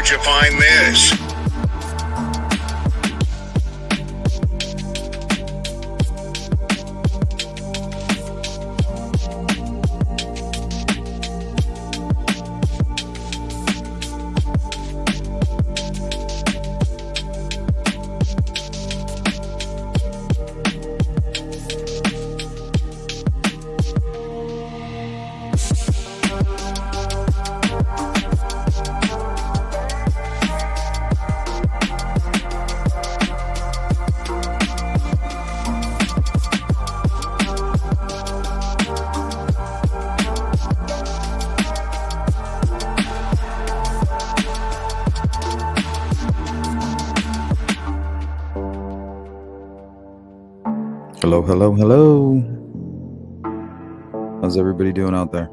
Where'd you find this? Hello, hello, hello. How's everybody doing out there?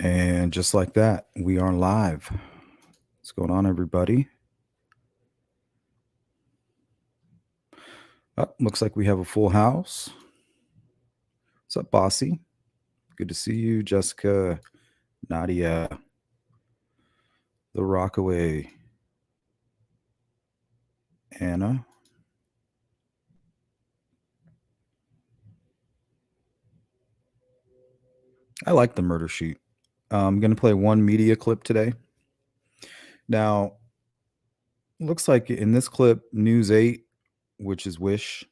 And just like that, we are live. What's going on, everybody? Looks like we have a full house. What's up, Bossy? Good to see you, Jessica, Nadia, The Rockaway, Anna. I like the murder sheet. I'm going to play one media clip today. Now, looks like in this clip, News 8, which is Wish,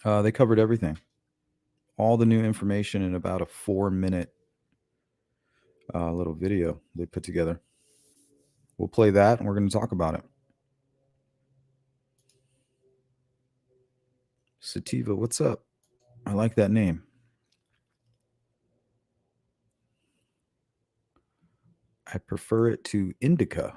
they covered everything. All the new information in about a 4-minute little video they put together. We'll play that and we're going to talk about it. Sativa, what's up? I like that name. I prefer it to indica.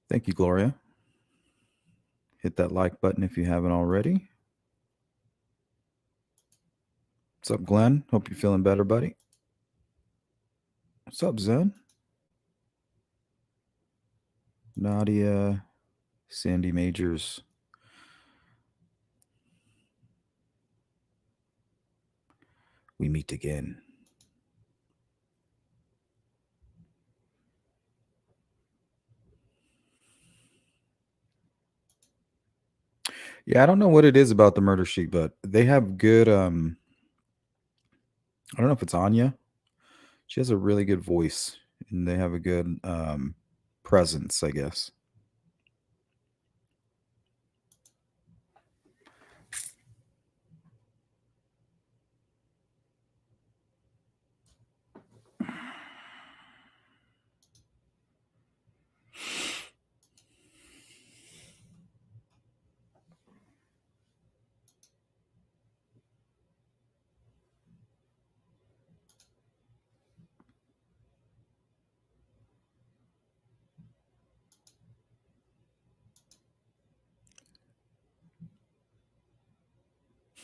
Thank you, Gloria. Hit that like button if you haven't already. What's up, Glenn? Hope you're feeling better, buddy. What's up, Zen? Nadia, Sandy Majors. We meet again. Yeah, I don't know what it is about the murder sheet, but they have good I don't know if it's Anya. She has a really good voice, and they have a good presence, I guess.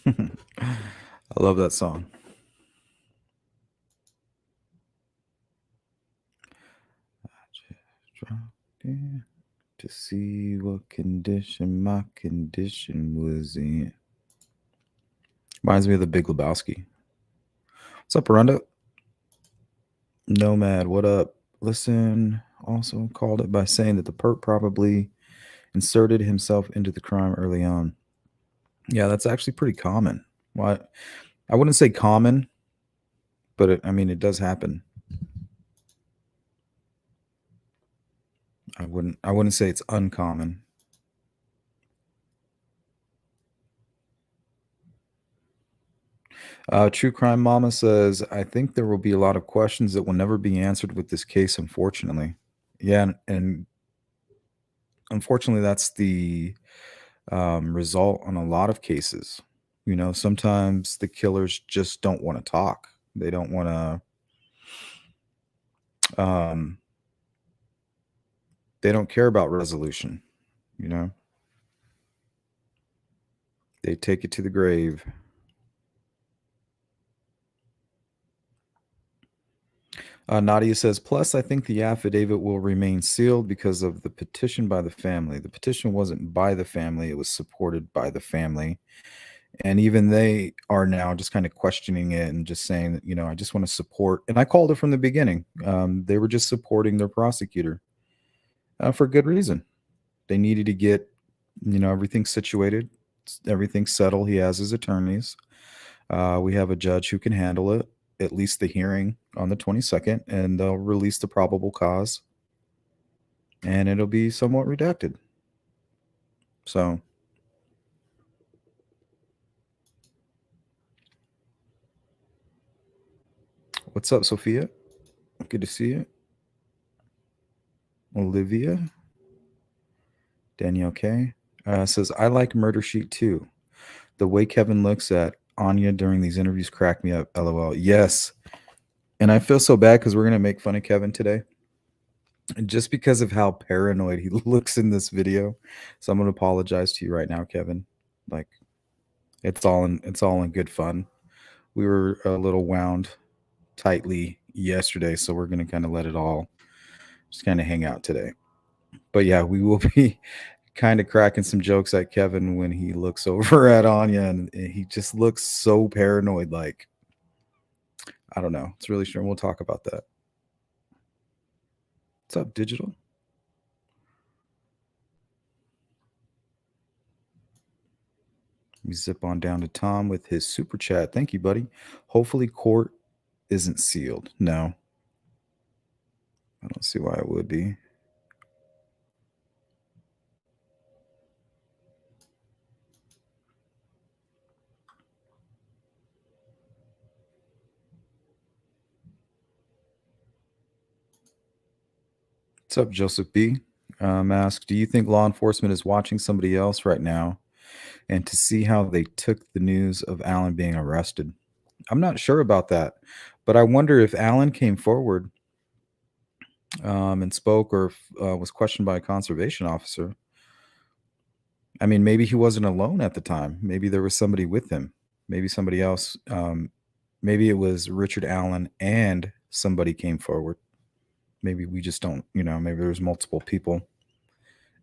I love that song. To see what condition my condition was in. Reminds me of the Big Lebowski. What's up, Arunda? Nomad, what up? Listen, also called it by saying that the perp probably inserted himself into the crime early on. Yeah, that's actually pretty common. Why? I wouldn't say common, but I mean, it does happen. I wouldn't say it's uncommon. True Crime Mama says, I think there will be a lot of questions that will never be answered with this case, unfortunately. Yeah, and unfortunately, that's the result on a lot of cases. You know, sometimes the killers just don't want to talk. They don't want to. They don't care about resolution. You know, they take it to the grave. Nadia says, plus, I think the affidavit will remain sealed because of the petition by the family. The petition wasn't by the family, it was supported by the family. And even they are now just kind of questioning it and just saying that, I just want to support. And I called it from the beginning. They were just supporting their prosecutor for good reason. They needed to get, everything situated, everything settled. He has his attorneys. We have a judge who can handle it, at least the hearing on the 22nd, and they'll release the probable cause, and it'll be somewhat redacted. So, what's up, Sophia? Good to see you. Olivia, Danielle K says, I like Murder Sheet too. The way Kevin looks at Anya during these interviews cracked me up. LOL. Yes. And I feel so bad because we're going to make fun of Kevin today. And just because of how paranoid he looks in this video. So I'm going to apologize to you right now, Kevin. Like, it's all in good fun. We were a little wound tightly yesterday, so we're going to kind of let it all just kind of hang out today. But yeah, we will be kind of cracking some jokes at Kevin when he looks over at Anya, and he just looks so paranoid. Like, I don't know. It's really strange. We'll talk about that. What's up, Digital? We zip on down to Tom with his super chat. Thank you, buddy. Hopefully, court isn't sealed. No, I don't see why it would be. What's up, Joseph B? Asked, do you think law enforcement is watching somebody else right now and to see how they took the news of Alan being arrested? I'm not sure about that, but I wonder if Alan came forward and spoke or if, was questioned by a conservation officer. I mean, maybe he wasn't alone at the time. Maybe there was somebody with him. Maybe somebody else. Maybe it was Richard Allen and somebody came forward. Maybe we just don't, maybe there's multiple people.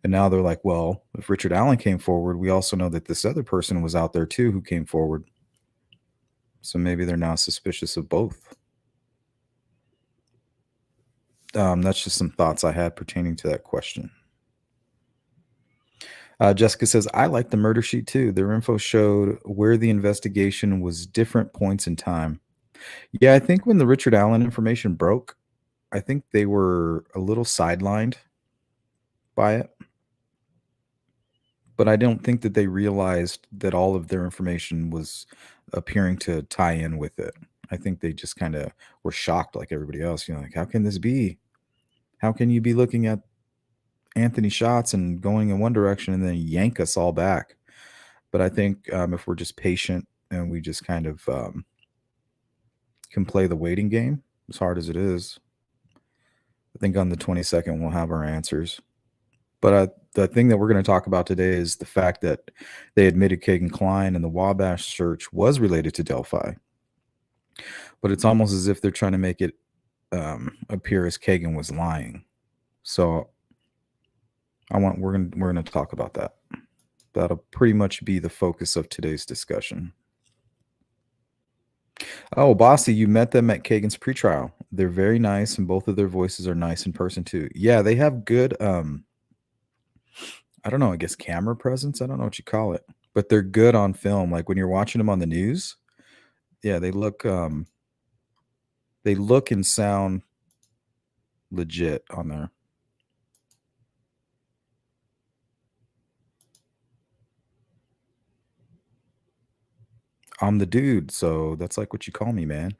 And now they're like, well, if Richard Allen came forward, we also know that this other person was out there too who came forward. So maybe they're now suspicious of both. That's just some thoughts I had pertaining to that question. Jessica says, I like the murder sheet too. Their info showed where the investigation was different points in time. Yeah, I think when the Richard Allen information broke, I think they were a little sidelined by it, but I don't think that they realized that all of their information was appearing to tie in with it. I think they just kind of were shocked like everybody else, like, how can this be? How can you be looking at Anthony shots and going in one direction and then yank us all back? But I think if we're just patient and we just kind of can play the waiting game, as hard as it is, I think on the 22nd we'll have our answers. But the thing that we're going to talk about today is the fact that they admitted Kagan Kline and the Wabash search was related to Delphi. But it's almost as if they're trying to make it appear as Kagan was lying. So we're gonna talk about that. That'll pretty much be the focus of today's discussion. Oh, Bossy, you met them at Kagan's pretrial. They're very nice, and both of their voices are nice in person too. Yeah, they have good I don't know, I guess camera presence. I don't know what you call it, but they're good on film. Like when you're watching them on the news, yeah, they look and sound legit on there. I'm the dude, so that's like what you call me, man.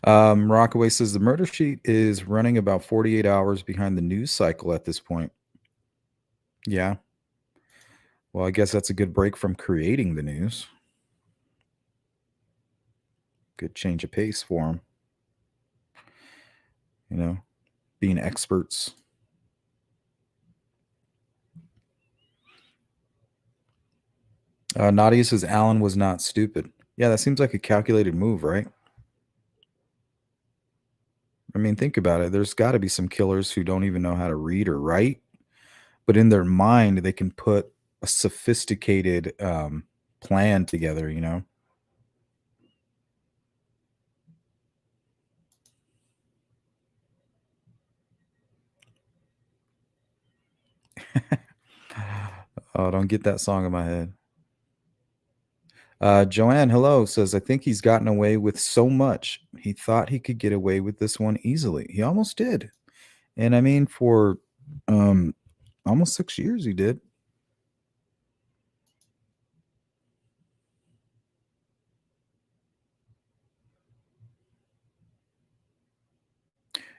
Rockaway says the murder sheet is running about 48 hours behind the news cycle at this point. Yeah. Well, I guess that's a good break from creating the news. Good change of pace for them. Being experts. Nadia says Alan was not stupid. Yeah, that seems like a calculated move, right? I mean, think about it. There's got to be some killers who don't even know how to read or write, but in their mind, they can put a sophisticated plan together. Oh, don't get that song in my head. Joanne, hello, says, I think he's gotten away with so much. He thought he could get away with this one easily. He almost did. And I mean, for um, almost 6 years, he did.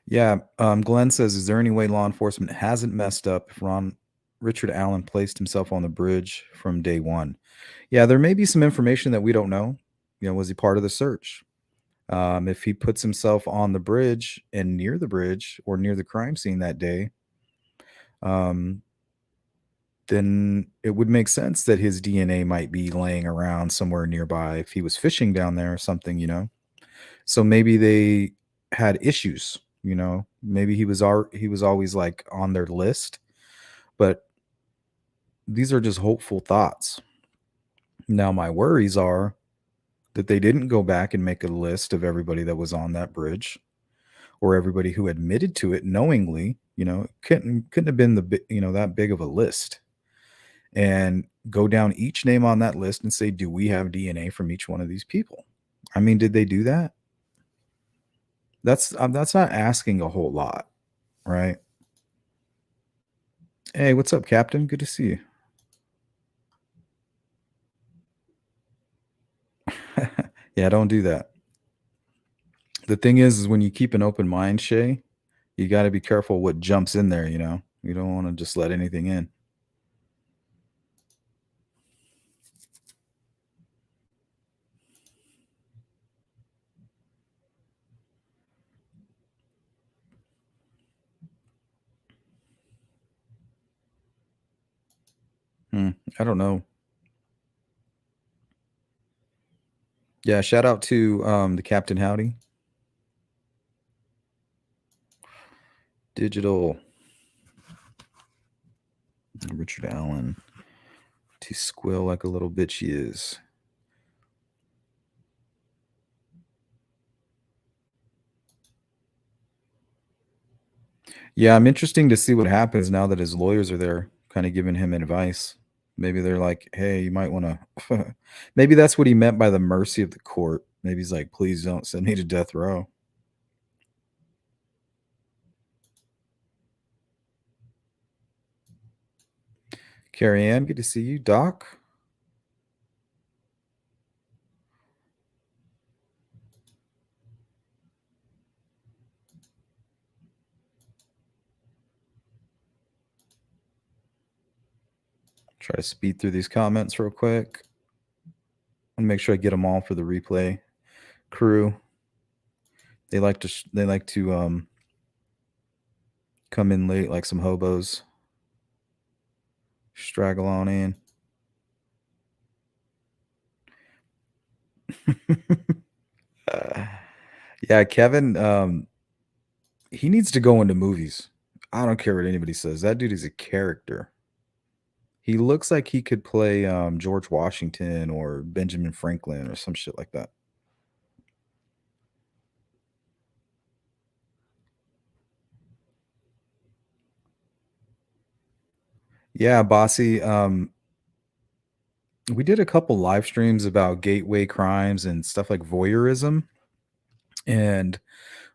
Yeah. Glenn says, is there any way law enforcement hasn't messed up if Richard Allen placed himself on the bridge from day one? Yeah, there may be some information that we don't know. Was he part of the search? If he puts himself on the bridge and near the bridge or near the crime scene that day, um, then it would make sense that his DNA might be laying around somewhere nearby if he was fishing down there or something. So maybe they had issues. Maybe he was always like on their list, but these are just hopeful thoughts. Now my worries are that they didn't go back and make a list of everybody that was on that bridge or everybody who admitted to it knowingly. Couldn't have been that big of a list, and go down each name on that list and say, do we have DNA from each one of these people? I mean, did they do that? That's not asking a whole lot, right? Hey, what's up, Captain? Good to see you. Yeah, don't do that. The thing is when you keep an open mind, Shay, you got to be careful what jumps in there. You don't want to just let anything in. I don't know. Yeah, shout out to the Captain Howdy. Digital Richard Allen. To squill like a little bitch she is. Yeah, I'm interesting to see what happens now that his lawyers are there, kind of giving him advice. Maybe they're like, "Hey, you might wanna" maybe that's what he meant by the mercy of the court. Maybe he's like, "Please don't send me to death row." Carrie Ann, good to see you. Doc? Try to speed through these comments real quick and make sure I get them all for the replay crew. They like to come in late like some hobos. Straggle on in. Yeah, Kevin, he needs to go into movies. I don't care what anybody says. That dude is a character. He looks like he could play George Washington or Benjamin Franklin or some shit like that. Yeah, Bossy. We did a couple live streams about gateway crimes and stuff like voyeurism, and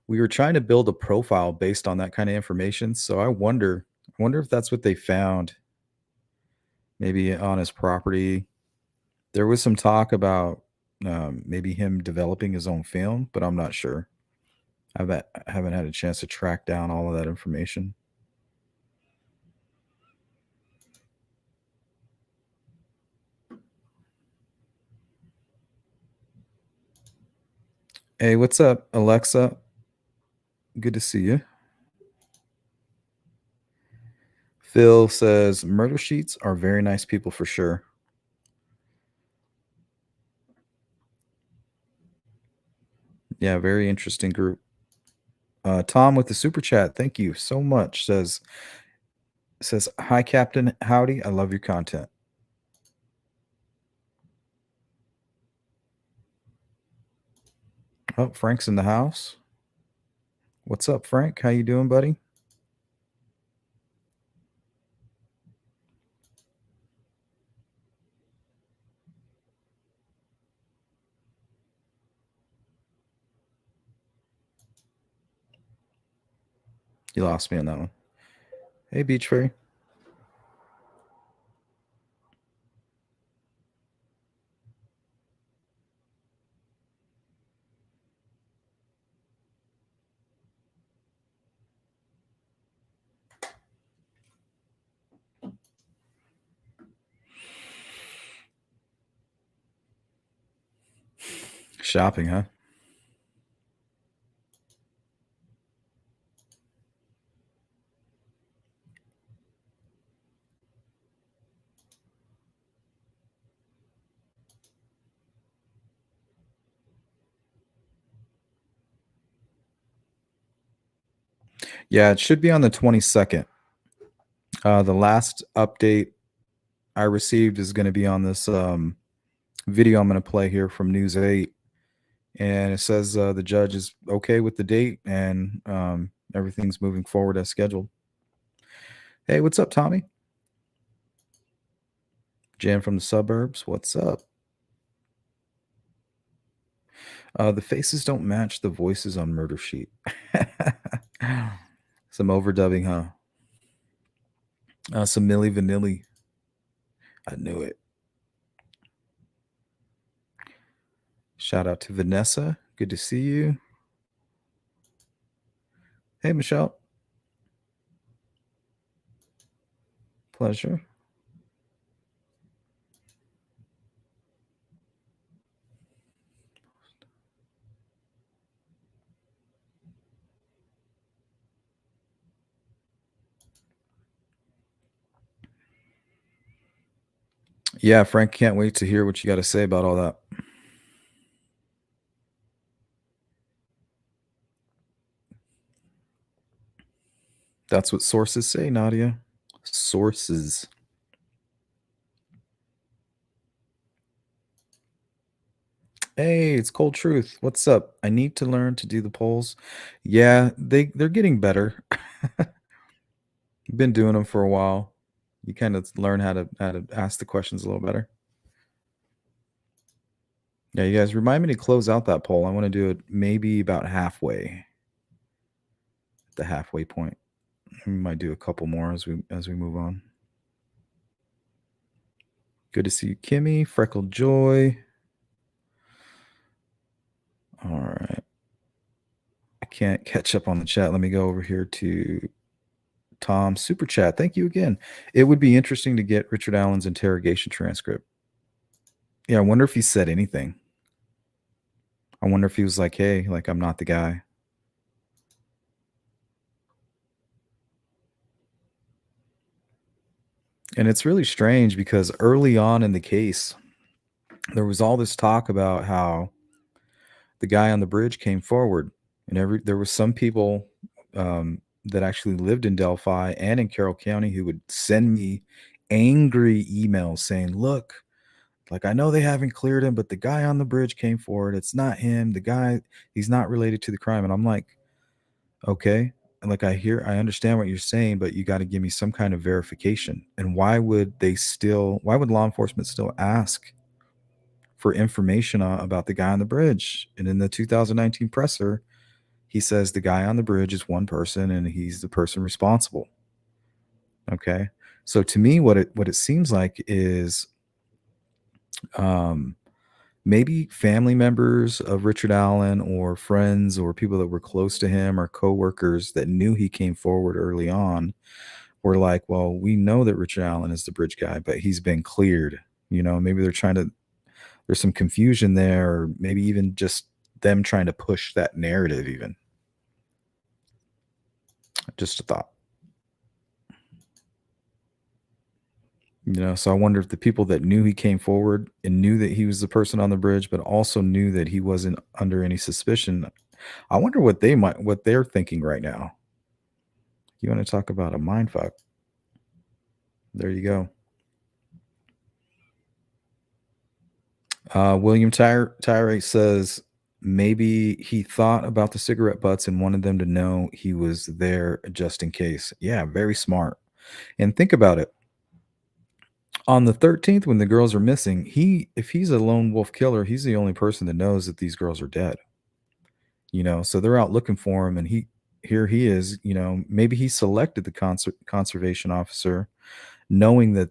we were trying to build a profile based on that kind of information. So I wonder if that's what they found. Maybe on his property. There was some talk about maybe him developing his own film, but I'm not sure. I haven't had a chance to track down all of that information. Hey, what's up, Alexa? Good to see you. Phil says murder sheets are very nice people for sure. Yeah, very interesting group. Tom with the super chat, thank you so much. Says hi, Captain. Howdy. I love your content. Oh, Frank's in the house. What's up, Frank? How you doing, buddy? You lost me on that one. Hey, Beach Fairy. Shopping, huh? Yeah, it should be on the 22nd. The last update I received is going to be on this video I'm going to play here from News 8. And it says the judge is okay with the date and everything's moving forward as scheduled. Hey, what's up, Tommy? Jan from the suburbs, what's up? The faces don't match the voices on Murder Sheet. Some overdubbing, huh? Some Milli Vanilli. I knew it. Shout out to Vanessa. Good to see you. Hey, Michelle. Pleasure. Yeah, Frank, can't wait to hear what you got to say about all that. That's what sources say, Nadia. Sources. Hey, it's Cold Truth. What's up? I need to learn to do the polls. Yeah, they're getting better. Been doing them for a while. You kind of learn how to ask the questions a little better. Yeah, you guys remind me to close out that poll. I want to do it maybe about halfway, at the halfway point. We might do a couple more as we move on. Good to see you, Kimmy, Freckled Joy. All right. I can't catch up on the chat. Let me go over here to Tom Super Chat. Thank you again. It would be interesting to get Richard Allen's interrogation transcript. Yeah, I wonder if he said anything. I wonder if he was like, "Hey, like I'm not the guy." And it's really strange because early on in the case, there was all this talk about how the guy on the bridge came forward, and there was some people that actually lived in Delphi and in Carroll County who would send me angry emails saying, "Look, like I know they haven't cleared him, but the guy on the bridge came forward. It's not him. The guy, he's not related to the crime." And I'm like, okay. And like I understand what you're saying, but you got to give me some kind of verification. And why would law enforcement still ask for information about the guy on the bridge? And in the 2019 presser, he says the guy on the bridge is one person and he's the person responsible. Okay. So to me, what it seems like is maybe family members of Richard Allen or friends or people that were close to him or coworkers that knew he came forward early on were like, well, we know that Richard Allen is the bridge guy, but he's been cleared. Maybe there's some confusion there, or maybe even just them trying to push that narrative even. Just a thought. So I wonder if the people that knew he came forward and knew that he was the person on the bridge, but also knew that he wasn't under any suspicion. I wonder what they're thinking right now. You want to talk about a mind fuck? There you go. William Tyree says maybe he thought about the cigarette butts and wanted them to know he was there just in case. Yeah, very smart. And think about it. On the 13th, when the girls are missing, if he's a lone wolf killer, he's the only person that knows that these girls are dead. So they're out looking for him, and here he is. Maybe he selected the conservation officer, knowing that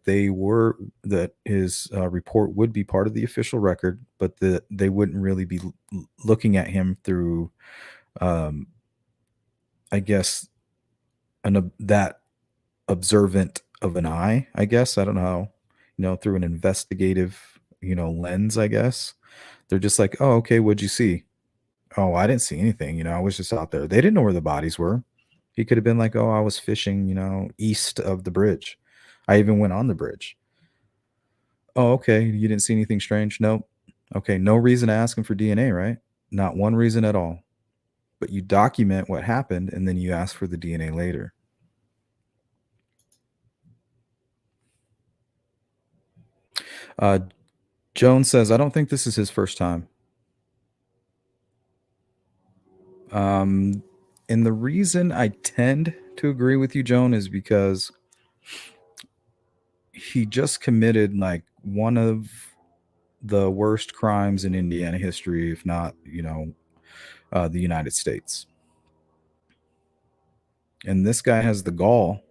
his report would be part of the official record, but that they wouldn't really be looking at him through, I guess, that observant of an eye. I guess I don't know. Through an investigative, lens. I guess they're just like, "Oh, okay, what'd you see?" "Oh, I didn't see anything. I was just out there." They didn't know where the bodies were. He could have been like, "Oh, I was fishing, east of the bridge. I even went on the bridge." "Oh, okay. You didn't see anything strange?" "Nope." "Okay, no reason to ask him for DNA, right?" "Not one reason at all." But you document what happened, and then you ask for the DNA later. Jones says, "I don't think this is his first time." And the reason I tend to agree with you, Joan, is because he just committed like one of the worst crimes in Indiana history, if not, the United States. And this guy has the gall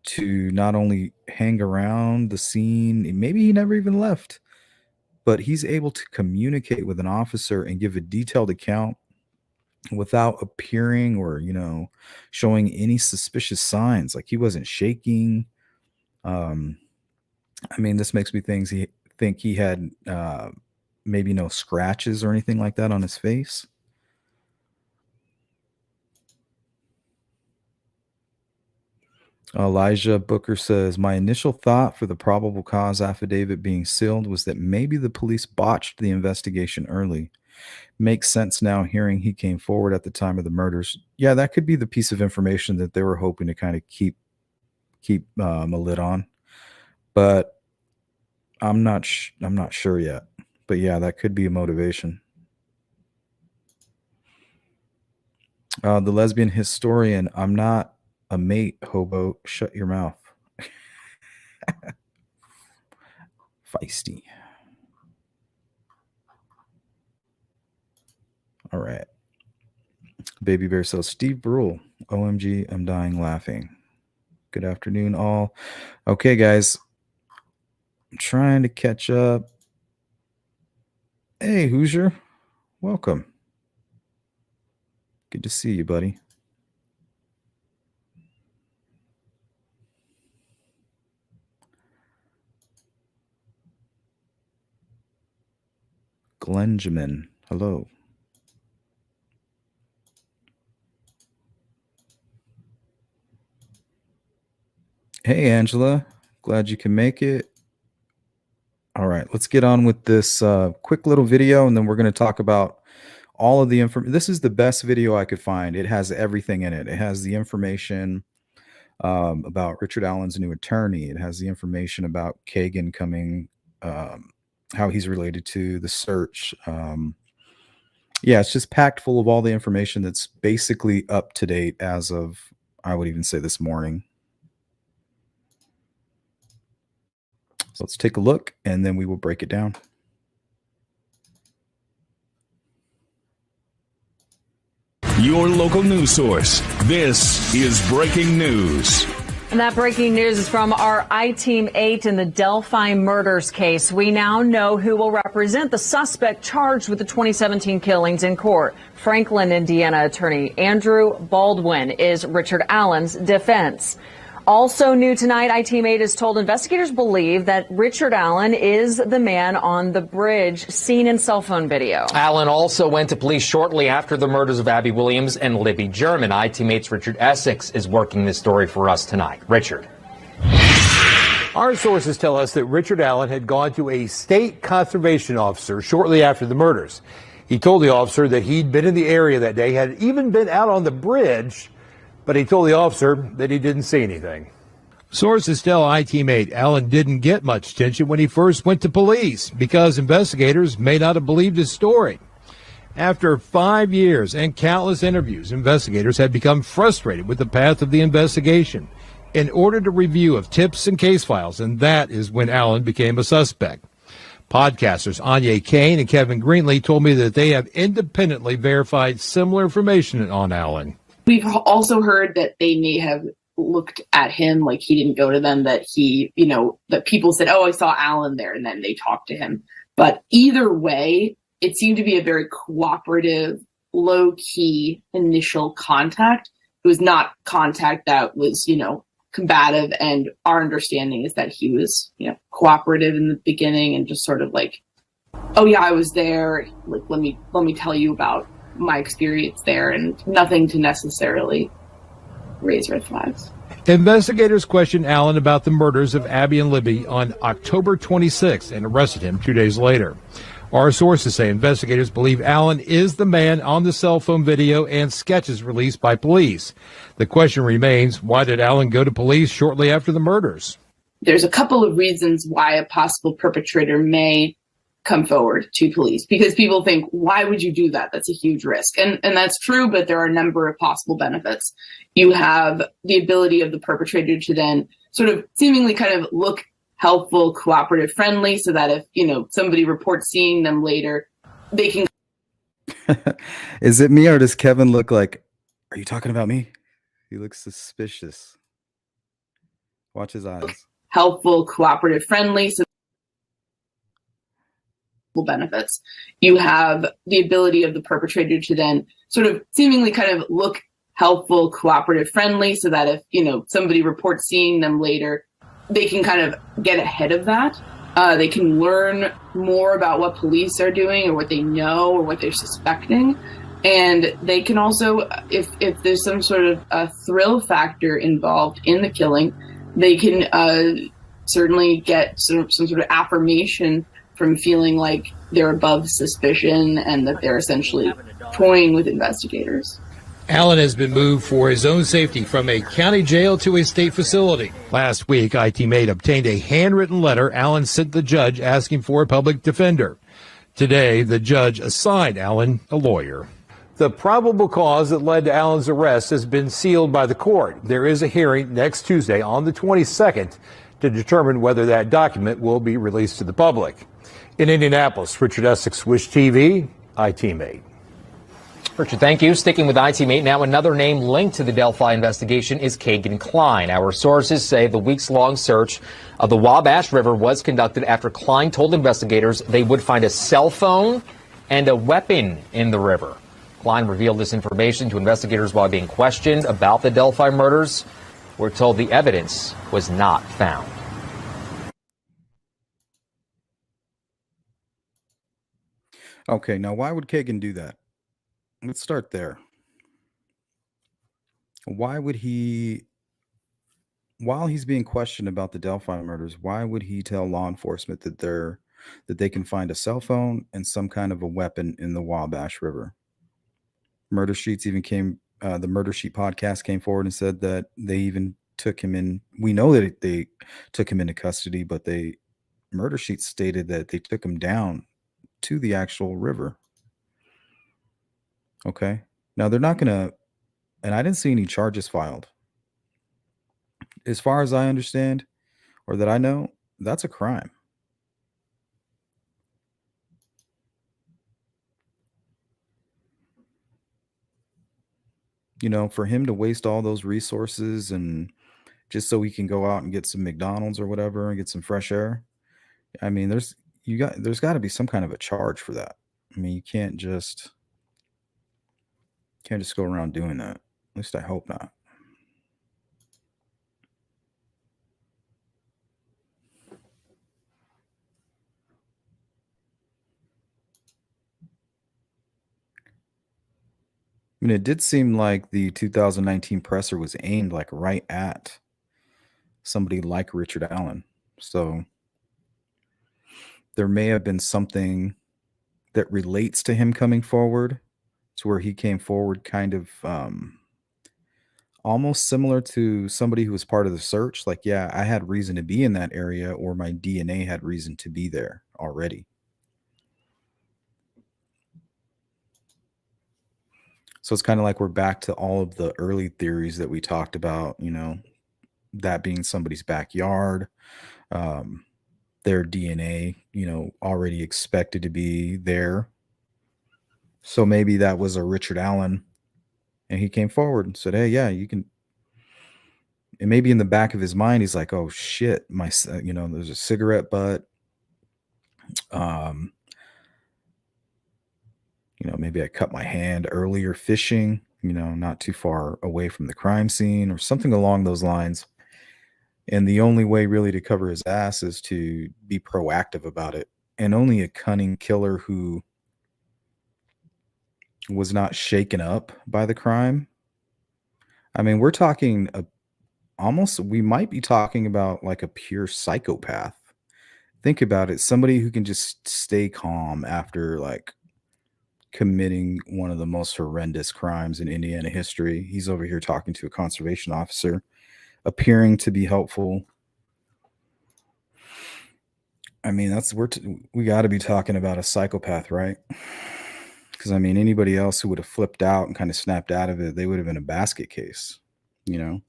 to not only hang around the scene, maybe he never even left, but he's able to communicate with an officer and give a detailed account without appearing or, showing any suspicious signs. Like he wasn't shaking. This makes me think he had maybe no scratches or anything like that on his face. Elijah Booker says, "My initial thought for the probable cause affidavit being sealed was that maybe the police botched the investigation early. Makes sense now hearing he came forward at the time of the murders." Yeah, that could be the piece of information that they were hoping to kind of keep a lid on. But I'm not sure yet. But yeah, that could be a motivation. The lesbian historian, "I'm not a mate, hobo. Shut your mouth." Feisty. All right. Baby Bear says, Steve Brule, OMG, I'm dying laughing. Good afternoon, all. Okay, guys. I'm trying to catch up. Hey, Hoosier. Welcome. Good to see you, buddy. Glenjamin, hello. Hey, Angela. Glad you can make it. All right, let's get on with this quick little video, and then we're going to talk about all of the information. This is the best video I could find. It has everything in it. It has the information about Richard Allen's new attorney. It has the information about Kagan coming, how he's related to the search. Yeah, it's just packed full of all the information that's basically up to date as of, I would even say, this morning. So let's take a look, and then we will break it down. Your local news source. This is breaking news. And that breaking news is from our I-Team 8 in the Delphi murders case. We now know who will represent the suspect charged with the 2017 killings in court. Franklin, Indiana attorney Andrew Baldwin is Richard Allen's defense. Also new tonight, I-Team 8 has told investigators believe that Richard Allen is the man on the bridge seen in cell phone video. Allen also went to police shortly after the murders of Abby Williams and Libby German. I-Team 8's Richard Essex is working this story for us tonight. Richard. Our sources tell us that Richard Allen had gone to a state conservation officer shortly after the murders. He told the officer that he'd been in the area that day, had even been out on the bridge, but he told the officer that he didn't see anything. Sources tell I-Team 8 Allen didn't get much attention when he first went to police because investigators may not have believed his story. After 5 years and countless interviews, investigators had become frustrated with the path of the investigation in order to review of tips and case files, and that is when Allen became a suspect. Podcasters Anya Kane and Kevin Greenlee told me that they have independently verified similar information on Allen. We've also heard that they may have looked at him like he didn't go to them, that he, that people said, oh, I saw Allen there, and then they talked to him. But either way, it seemed to be a very cooperative, low-key initial contact. It was not contact that was, combative, and our understanding is that he was, cooperative in the beginning and just sort of like, oh yeah, I was there. Like, let me tell you about my experience there, and nothing to necessarily raise red flags. Investigators questioned Allen about the murders of Abby and Libby on October 26th and arrested him 2 days later. Our sources say investigators believe Allen is the man on the cell phone video and sketches released by police. The question remains, why did Allen go to police shortly after the murders? There's a couple of reasons why a possible perpetrator may come forward to police, because people think, why would you do that? That's a huge risk. And that's true, but there are a number of possible benefits. You have the ability of the perpetrator to then sort of seemingly kind of look helpful, cooperative, friendly, so that if, somebody reports seeing them later, they can. Is it me, or does Kevin look like, are you talking about me? He looks suspicious. Watch his eyes. Helpful, cooperative, friendly, so benefits. You have the ability of the perpetrator to then sort of seemingly kind of look helpful, cooperative, friendly, so that if, somebody reports seeing them later, they can kind of get ahead of that. They can learn more about what police are doing or what they know or what they're suspecting. And they can also, if there's some sort of a thrill factor involved in the killing, they can certainly get some sort of affirmation from feeling like they're above suspicion and that they're essentially toying with investigators. Allen has been moved for his own safety from a county jail to a state facility. Last week, I-Team 8 obtained a handwritten letter Allen sent the judge asking for a public defender. Today, the judge assigned Allen a lawyer. The probable cause that led to Allen's arrest has been sealed by the court. There is a hearing next Tuesday on the 22nd to determine whether that document will be released to the public. In Indianapolis, Richard Essex, Wish TV, iTeam8. Richard, thank you. Sticking with iTeam8 now, another name linked to the Delphi investigation is Keggie and Kline. Our sources say the weeks-long search of the Wabash River was conducted after Kline told investigators they would find a cell phone and a weapon in the river. Kline revealed this information to investigators while being questioned about the Delphi murders. We're told the evidence was not found. Okay, now why would Kagan do that? Let's start there. Why would he, while he's being questioned about the Delphi murders, why would he tell law enforcement that they can find a cell phone and some kind of a weapon in the Wabash River? Murder Sheets even came, the Murder Sheet podcast came forward and said that they even took him in. We know that they took him into custody, but Murder Sheet stated that they took him down to the actual river. Okay. Now they're not going to, and I didn't see any charges filed. As far as I understand, or that I know, that's a crime. You know, for him to waste all those resources and just so he can go out and get some McDonald's or whatever and get some fresh air. I mean, there's got to be some kind of a charge for that. I mean, you can't just go around doing that. At least I hope not. I mean, it did seem like the 2019 presser was aimed like right at somebody like Richard Allen. So there may have been something that relates to him coming forward, to where he came forward kind of almost similar to somebody who was part of the search. Like, yeah, I had reason to be in that area, or my DNA had reason to be there already. So it's kind of like we're back to all of the early theories that we talked about, you know, that being somebody's backyard, their DNA, you know, already expected to be there. So maybe that was a Richard Allen, and he came forward and said, hey, yeah, you can. And maybe in the back of his mind, he's like, oh shit, you know, there's a cigarette butt. You know, maybe I cut my hand earlier fishing, you know, not too far away from the crime scene or something along those lines. And the only way really to cover his ass is to be proactive about it. And only a cunning killer who was not shaken up by the crime. I mean, we're talking we might be talking about like a pure psychopath. Think about it. Somebody who can just stay calm after like committing one of the most horrendous crimes in Indiana history. He's over here talking to a conservation officer, appearing to be helpful. I mean, we got to be talking about a psychopath, right? Because I mean, anybody else who would have flipped out and kind of snapped out of it, they would have been a basket case, you know?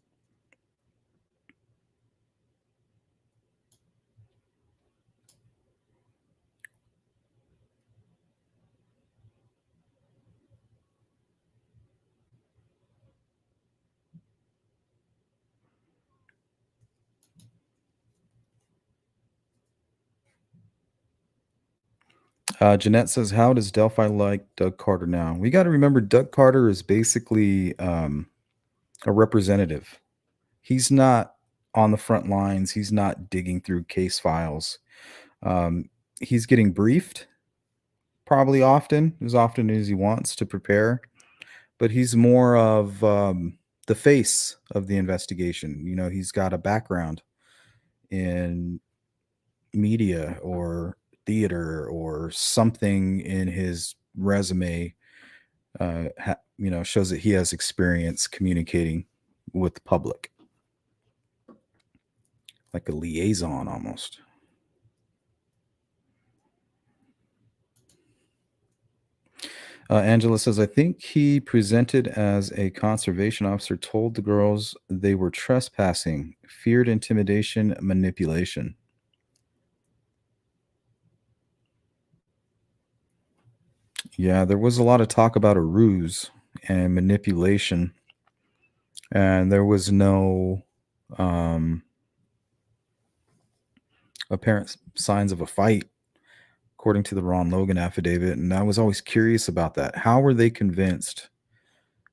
Jeanette says, how does Delphi like Doug Carter now? We got to remember Doug Carter is basically a representative. He's not on the front lines. He's not digging through case files. He's getting briefed probably as often as he wants to prepare, but he's more of the face of the investigation. You know, he's got a background in media or theater or something in his resume, you know, shows that he has experience communicating with the public, like a liaison almost. Angela says, I think he presented as a conservation officer, told the girls they were trespassing, feared intimidation, manipulation. Yeah, there was a lot of talk about a ruse and manipulation, and there was no apparent signs of a fight, according to the Ron Logan affidavit. And I was always curious about that. How were they convinced?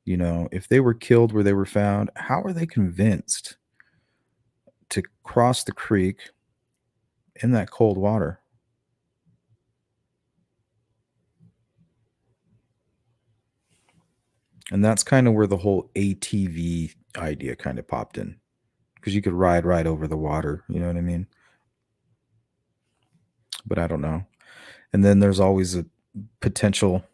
You know, if they were killed where they were found, how are they convinced to cross the creek in that cold water? And that's kind of where the whole ATV idea kind of popped in, because you could ride right over the water. You know what I mean? But I don't know. And then there's always a potential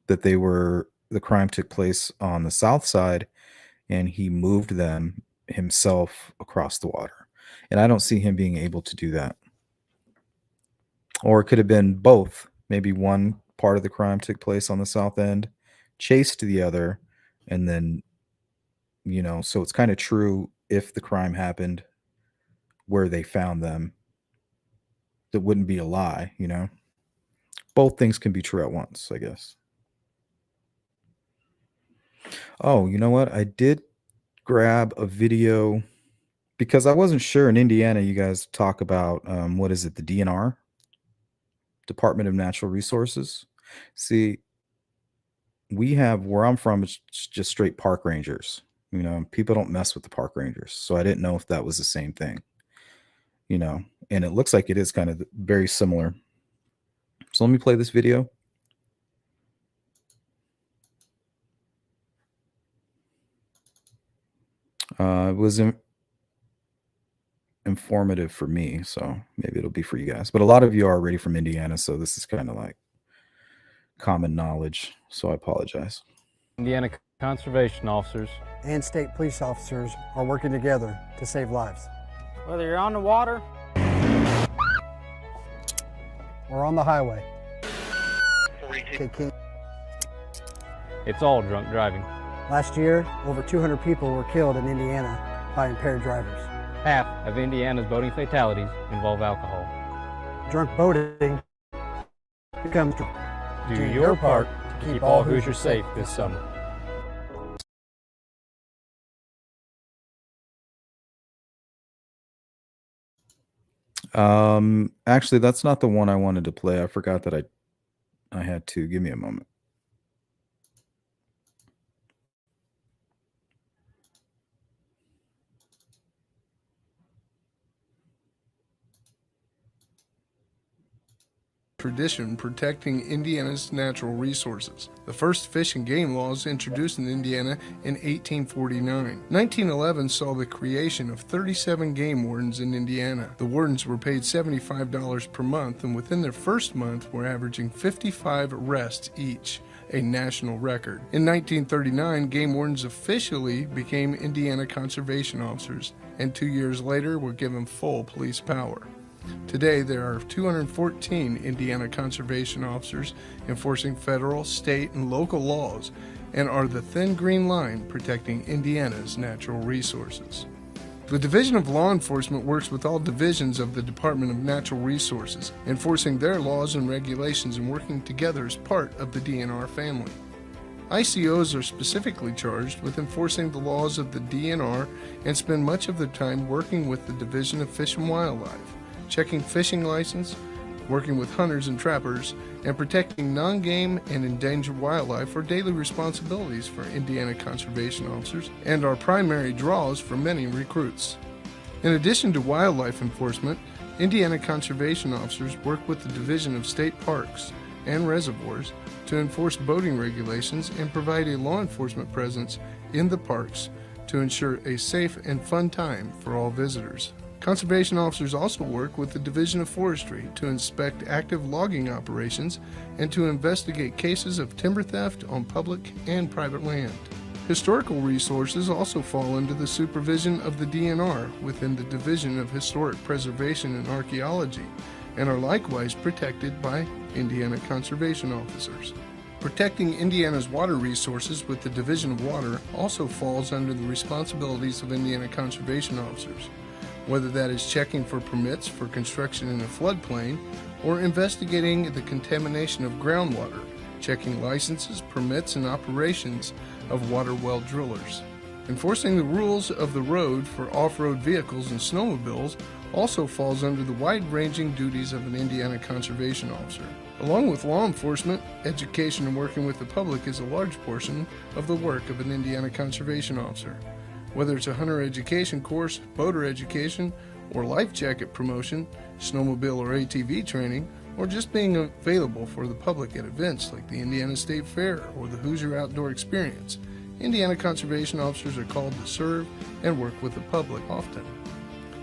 that the crime took place on the south side and he moved them himself across the water. And I don't see him being able to do that. Or it could have been both. Maybe one part of the crime took place on the south end, chased the other, and then, you know, so it's kind of true if the crime happened where they found them. That wouldn't be a lie, you know? Both things can be true at once, I guess. Oh, you know what? I did grab a video because I wasn't sure. In Indiana, you guys talk about, what is it, the DNR? Department of Natural Resources. See, we have, where I'm from, it's just straight park rangers. You know, people don't mess with the park rangers. So I didn't know if that was the same thing, you know, and it looks like it is kind of very similar. So let me play this video. It was informative for me, so maybe it'll be for you guys. But a lot of you are already from Indiana, so this is kind of like common knowledge, so I apologize. Indiana conservation officers and state police officers are working together to save lives. Whether you're on the water or on the highway. It's all drunk driving. Last year, over 200 people were killed in Indiana by impaired drivers. Half of Indiana's boating fatalities involve alcohol. Drunk boating becomes Do your part to keep all Hoosiers safe this summer. Actually, that's not the one I wanted to play. I forgot that I had to. Give me a moment. Tradition protecting Indiana's natural resources. The first fish and game laws introduced in Indiana in 1849. 1911 saw the creation of 37 game wardens in Indiana. The wardens were paid $75 per month, and within their first month were averaging 55 arrests each, a national record. In 1939, game wardens officially became Indiana conservation officers, and 2 years later were given full police power. Today, there are 214 Indiana conservation officers enforcing federal, state, and local laws, and are the thin green line protecting Indiana's natural resources. The Division of Law Enforcement works with all divisions of the Department of Natural Resources, enforcing their laws and regulations and working together as part of the DNR family. ICOs are specifically charged with enforcing the laws of the DNR and spend much of their time working with the Division of Fish and Wildlife, checking fishing license, working with hunters and trappers, and protecting non-game and endangered wildlife are daily responsibilities for Indiana conservation officers and are primary draws for many recruits. In addition to wildlife enforcement, Indiana conservation officers work with the Division of State Parks and Reservoirs to enforce boating regulations and provide a law enforcement presence in the parks to ensure a safe and fun time for all visitors. Conservation officers also work with the Division of Forestry to inspect active logging operations and to investigate cases of timber theft on public and private land. Historical resources also fall under the supervision of the DNR within the Division of Historic Preservation and Archaeology and are likewise protected by Indiana conservation officers. Protecting Indiana's water resources with the Division of Water also falls under the responsibilities of Indiana conservation officers, whether that is checking for permits for construction in a floodplain or investigating the contamination of groundwater, checking licenses, permits, and operations of water well drillers. Enforcing the rules of the road for off-road vehicles and snowmobiles also falls under the wide-ranging duties of an Indiana conservation officer. Along with law enforcement, education and working with the public is a large portion of the work of an Indiana conservation officer. Whether it's a hunter education course, boater education, or life jacket promotion, snowmobile or ATV training, or just being available for the public at events like the Indiana State Fair or the Hoosier Outdoor Experience, Indiana conservation officers are called to serve and work with the public often.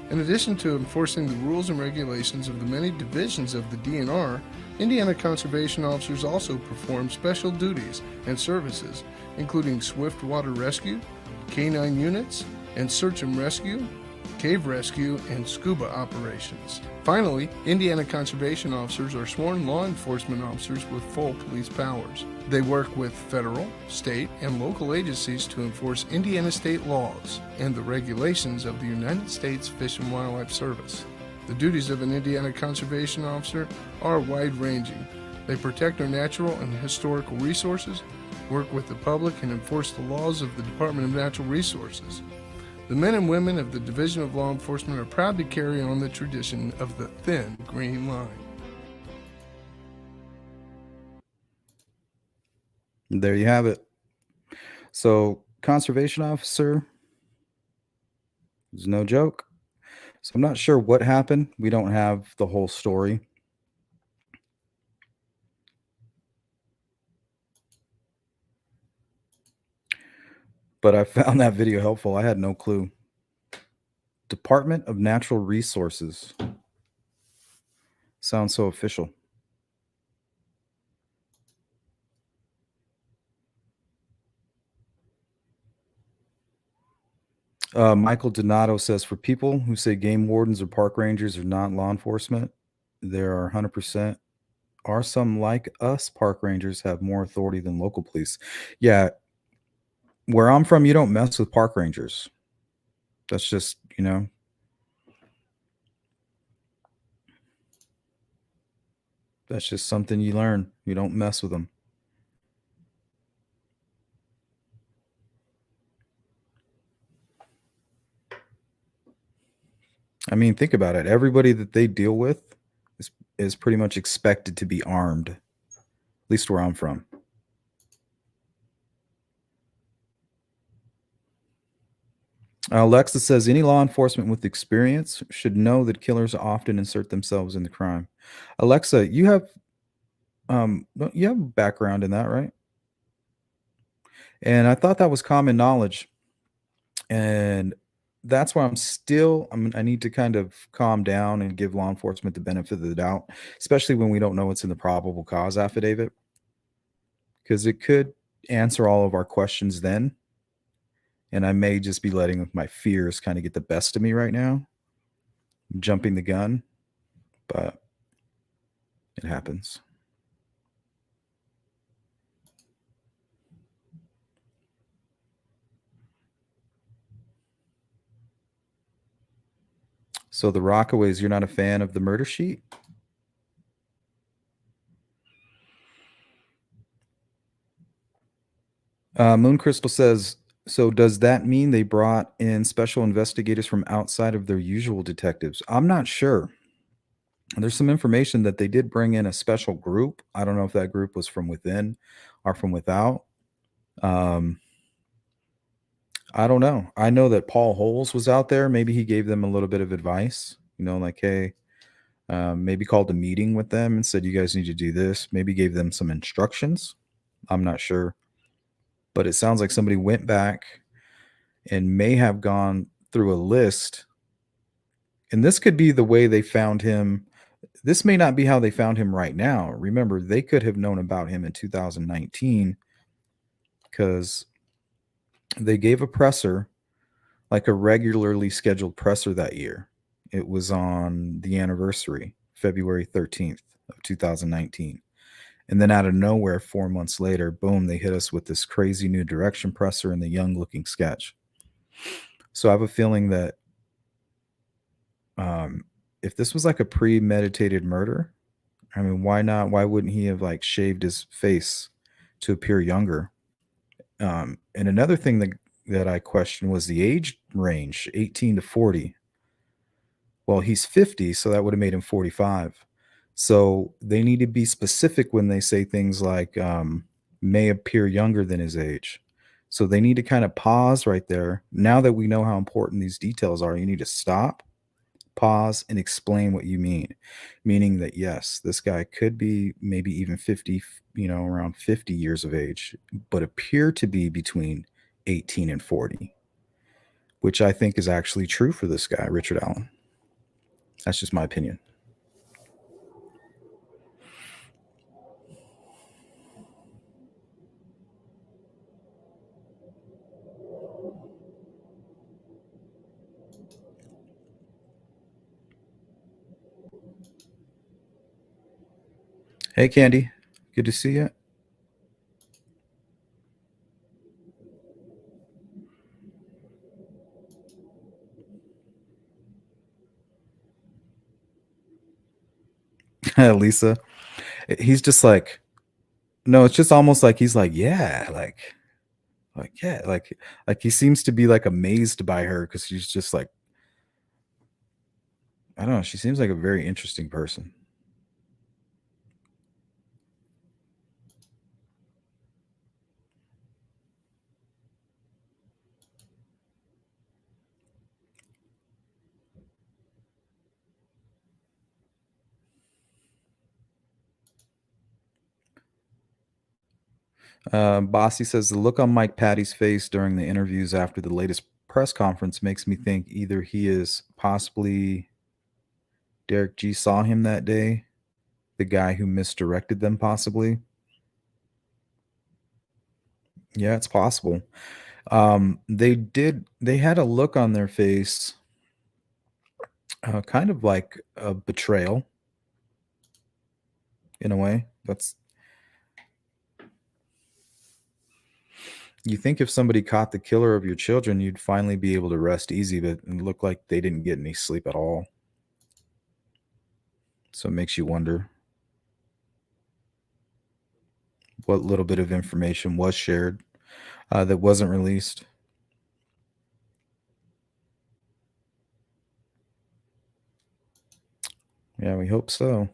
In addition to enforcing the rules and regulations of the many divisions of the DNR, Indiana conservation officers also perform special duties and services, including swift water rescue, canine units, and search and rescue, cave rescue, and scuba operations. Finally, Indiana conservation officers are sworn law enforcement officers with full police powers. They work with federal, state, and local agencies to enforce Indiana state laws and the regulations of the United States Fish and Wildlife Service. The duties of an Indiana conservation officer are wide-ranging. They protect our natural and historical resources, work with the public, and enforce the laws of the Department of Natural Resources. The men and women of the Division of Law Enforcement are proud to carry on the tradition of the thin green line. There you have it. So, conservation officer is no joke. So, I'm not sure what happened. We don't have the whole story. But I found that video helpful. I had no clue. Department of Natural Resources. Sounds so official. Michael Donato says, for people who say game wardens or park rangers are not law enforcement, there are 100% are some like us park rangers have more authority than local police. Yeah, where I'm from, you don't mess with park rangers. That's just, that's just something you learn. You don't mess with them. I mean, think about it. Everybody that they deal with is pretty much expected to be armed, at least where I'm from. Alexa says, any law enforcement with experience should know that killers often insert themselves in the crime. Alexa, you have a background in that, right? And I thought that was common knowledge. And that's why I need to kind of calm down and give law enforcement the benefit of the doubt, especially when we don't know what's in the probable cause affidavit, because it could answer all of our questions then. And I may just be letting my fears kind of get the best of me right now, jumping the gun, but it happens. So the Rockaways, you're not a fan of the murder sheet? Moon Crystal says, so does that mean they brought in special investigators from outside of their usual detectives? I'm not sure. There's some information that they did bring in a special group. I don't know if that group was from within or from without. I don't know. I know that Paul Holes was out there. Maybe he gave them a little bit of advice, like, hey, maybe called a meeting with them and said, you guys need to do this. Maybe gave them some instructions. I'm not sure. But it sounds like somebody went back and may have gone through a list. And this could be the way they found him. This may not be how they found him right now. Remember, they could have known about him in 2019 because they gave a presser, like a regularly scheduled presser that year. It was on the anniversary, February 13th of 2019. And then out of nowhere, 4 months later, boom, they hit us with this crazy new direction presser and the young looking sketch. So I have a feeling that if this was like a premeditated murder, I mean, why not? Why wouldn't he have like shaved his face to appear younger? And another thing that I questioned was the age range, 18 to 40. Well, he's 50, so that would have made him 45. So they need to be specific when they say things like may appear younger than his age. So they need to kind of pause right there. Now that we know how important these details are, you need to stop, pause, and explain what you mean. Meaning that, yes, this guy could be maybe even 50, around 50 years of age, but appear to be between 18 and 40, which I think is actually true for this guy, Richard Allen. That's just my opinion. Hey, Candy. Good to see you. Lisa. He's just like, no, it's just almost like he's like, yeah, yeah, like he seems to be like amazed by her because she's just like, I don't know. She seems like a very interesting person. Bossy says the look on Mike Patty's face during the interviews after the latest press conference makes me think either he is possibly Derek G saw him that day, the guy who misdirected them, possibly. Yeah, it's possible. They had a look on their face, kind of like a betrayal in a way. You think if somebody caught the killer of your children, you'd finally be able to rest easy, but it looked like they didn't get any sleep at all. So it makes you wonder what little bit of information was shared that wasn't released. Yeah, we hope so.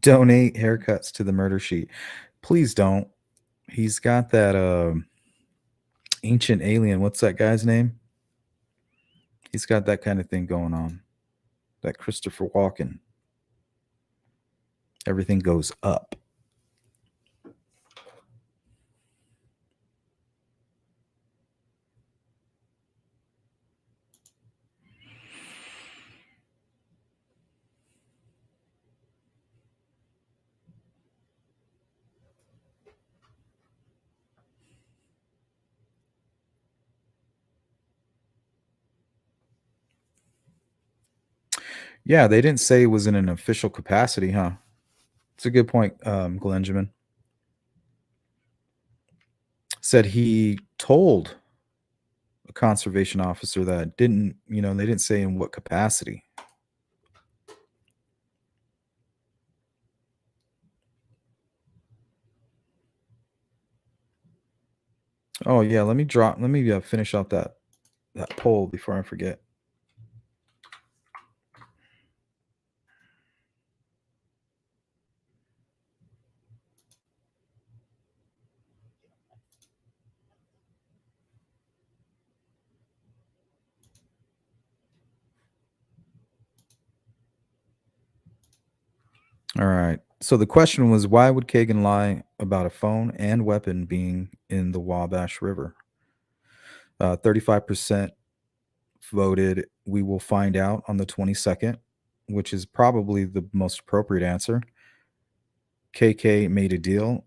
Donate haircuts to the murder sheet. Please don't. He's got that ancient alien. What's that guy's name? He's got that kind of thing going on. That Christopher Walken. Everything goes up. Yeah, they didn't say it was in an official capacity, huh? It's a good point, Glenjamin. Said he told a conservation officer that they didn't say in what capacity. Oh yeah, let me finish out that poll before I forget. All right. So the question was, why would Kagan lie about a phone and weapon being in the Wabash River? 35% voted we will find out on the 22nd, which is probably the most appropriate answer. KK made a deal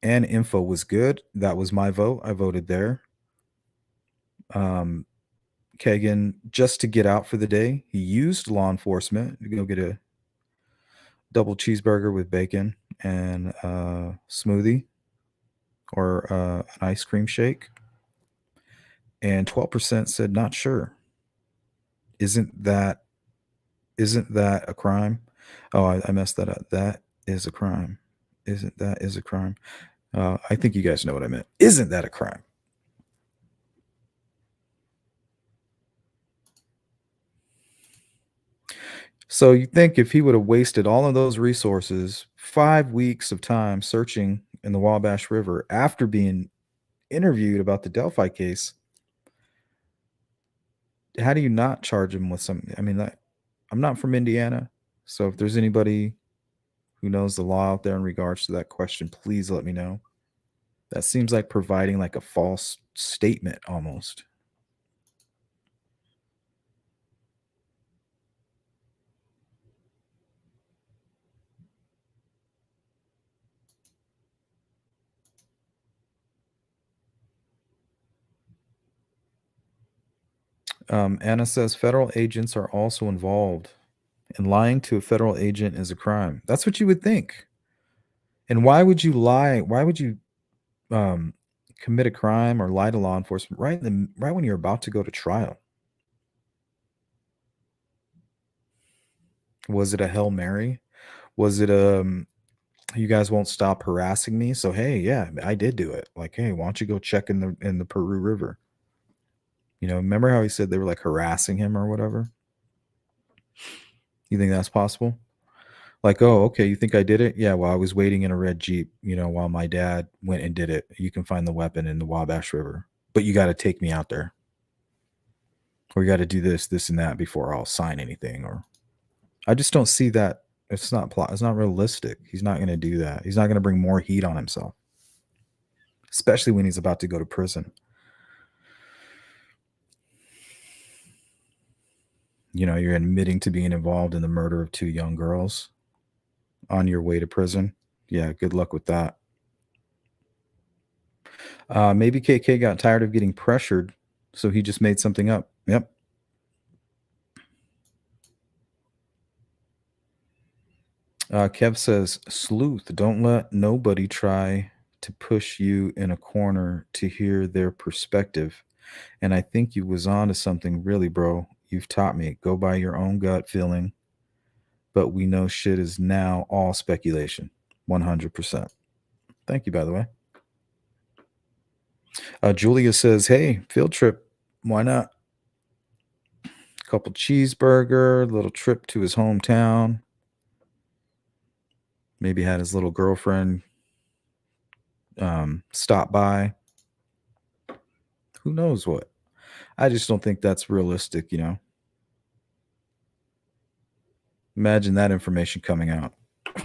and info was good. That was my vote. I voted there. Kagan, just to get out for the day, he used law enforcement to go get double cheeseburger with bacon and smoothie or an ice cream shake. And 12% said not sure. Isn't that a crime? Oh, I messed that up. That is a crime. Isn't that is a crime? I think you guys know what I meant. Isn't that a crime? So you think if he would have wasted all of those resources, 5 weeks of time searching in the Wabash River after being interviewed about the Delphi case, how do you not charge him with something? I mean, I'm not from Indiana, so if there's anybody who knows the law out there in regards to that question, please let me know. That seems like providing like a false statement almost. Anna says federal agents are also involved, and lying to a federal agent is a crime. That's what you would think. And why would you lie? Why would you commit a crime or lie to law enforcement right when you're about to go to trial? Was it a Hail Mary? Was it you guys won't stop harassing me? So hey, yeah, I did do it. Like, hey, why don't you go check in the Peru River? You know, remember how he said they were like harassing him or whatever? You think that's possible? Like, oh, okay, you think I did it? Yeah, well, I was waiting in a red Jeep, you know, while my dad went and did it. You can find the weapon in the Wabash River, but you got to take me out there. Or you got to do this, and that before I'll sign anything. Or I just don't see that. It's not realistic. He's not going to do that. He's not going to bring more heat on himself, especially when he's about to go to prison. You know, you're admitting to being involved in the murder of 2 young girls on your way to prison. Yeah, good luck with that. Maybe KK got tired of getting pressured, so he just made something up. Yep. Kev says, sleuth, don't let nobody try to push you in a corner to hear their perspective. And I think you was on to something really, bro. You've taught me. Go by your own gut feeling. But we know shit is now all speculation. 100%. Thank you, by the way. Julia says, hey, field trip. Why not? Couple cheeseburger, little trip to his hometown. Maybe had his little girlfriend stop by. Who knows what? I just don't think that's realistic, you know. Imagine that information coming out.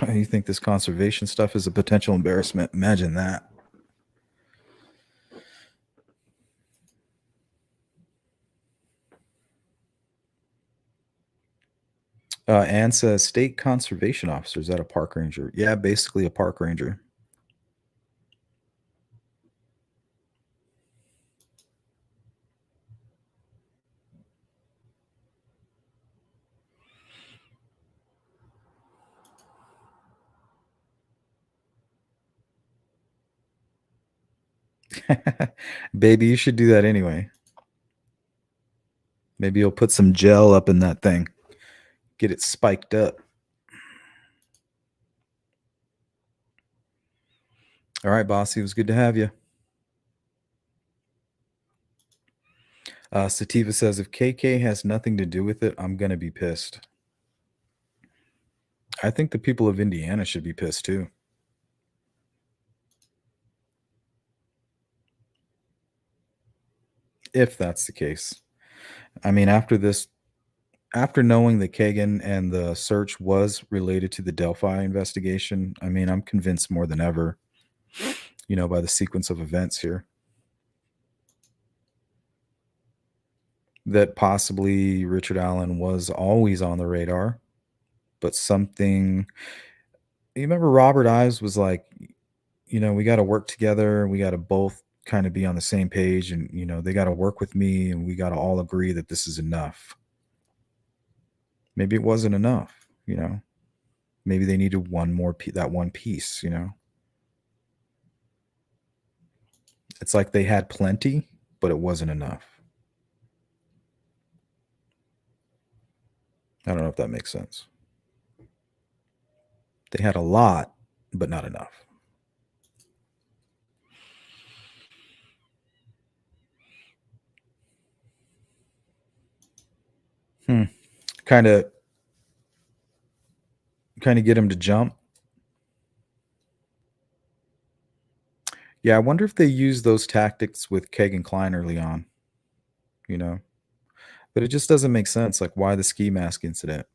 You think this conservation stuff is a potential embarrassment? Imagine that. Ann says, state conservation officer. Is that a park ranger? Yeah, basically a park ranger. Baby, you should do that anyway. Maybe you'll put some gel up in that thing. Get it spiked up. All right, bossy. It was good to have you. Sativa says, if KK has nothing to do with it, I'm going to be pissed. I think the people of Indiana should be pissed too. If that's the case. I mean, after knowing that Kagan and the search was related to the Delphi investigation, I mean, I'm convinced more than ever, you know, by the sequence of events here, that possibly Richard Allen was always on the radar, but something, you remember Robert Ives was like, you know, we got to work together. We got to both kind of be on the same page, and, you know, they got to work with me, and we got to all agree that this is enough. Maybe it wasn't enough, you know. Maybe they needed that one piece, you know? It's like they had plenty, but it wasn't enough. I don't know if that makes sense. They had a lot, but not enough. Kind of get him to jump. Yeah, I wonder if they used those tactics with Keg and Kline early on, you know? But it just doesn't make sense. Like, why the ski mask incident?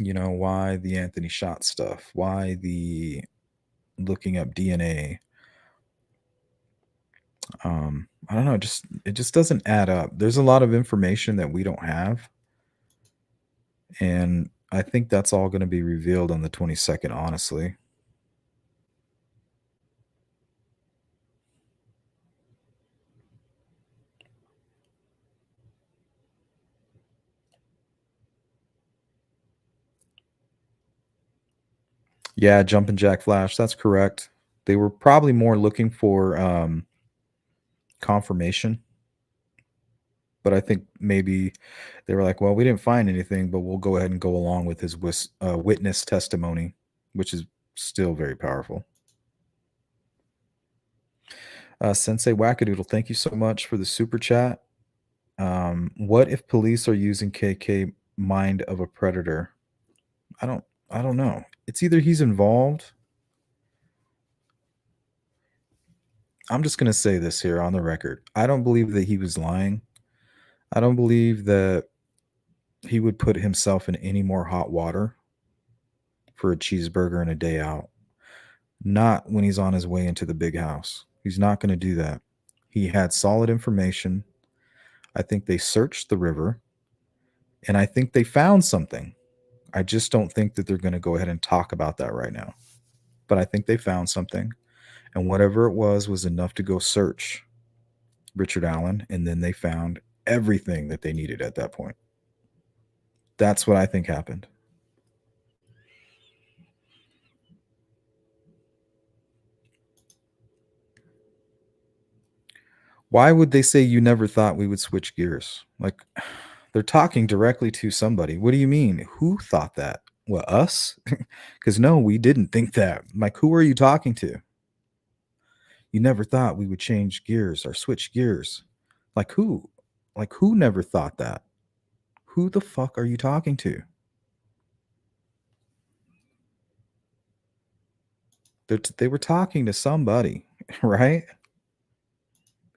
You know, why the Anthony Shot stuff? Why the looking up DNA? I don't know. It just doesn't add up. There's a lot of information that we don't have, and I think that's all going to be revealed on the 22nd. Honestly, yeah, Jumpin' Jack Flash. That's correct. They were probably more looking for confirmation. But I think maybe they were like, well, we didn't find anything, but we'll go ahead and go along with his witness testimony, which is still very powerful. Sensei Wackadoodle, thank you so much for the super chat. What if police are using KK mind of a predator? I don't know. It's either he's involved. I'm just going to say this here on the record. I don't believe that he was lying. I don't believe that he would put himself in any more hot water for a cheeseburger and a day out. Not when he's on his way into the big house. He's not going to do that. He had solid information. I think they searched the river, and I think they found something. I just don't think that they're going to go ahead and talk about that right now. But I think they found something, and whatever it was enough to go search Richard Allen, and then they found everything that they needed at that point. That's what I think happened. Why would they say you never thought we would switch gears? Like, they're talking directly to somebody. What do you mean? Who thought that? What, us? Because no, we didn't think that. Like, who are you talking to? You never thought we would change gears or switch gears. Like, who? Like, who never thought that? Who the fuck are you talking to? They were talking to somebody, right?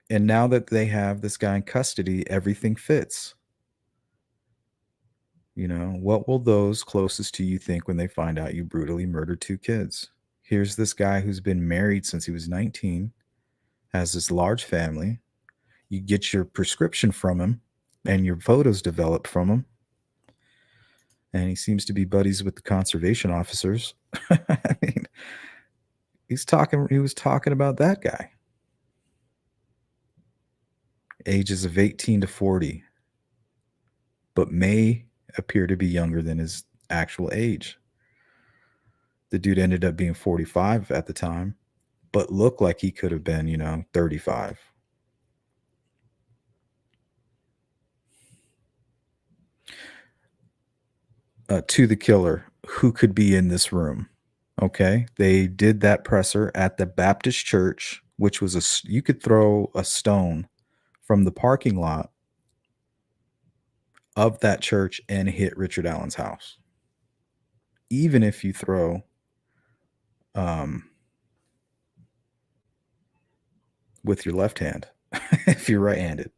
And now that they have this guy in custody, everything fits. You know, what will those closest to you think when they find out you brutally murdered 2 kids? Here's this guy who's been married since he was 19, has this large family. You get your prescription from him and your photos developed from him. And he seems to be buddies with the conservation officers. I mean, he was talking about that guy. Ages of 18 to 40, but may appear to be younger than his actual age. The dude ended up being 45 at the time, but looked like he could have been, 35. To the killer, who could be in this room? Okay, they did that presser at the Baptist church, which was you could throw a stone from the parking lot of that church and hit Richard Allen's house. Even if you throw with your left hand, if you're right-handed.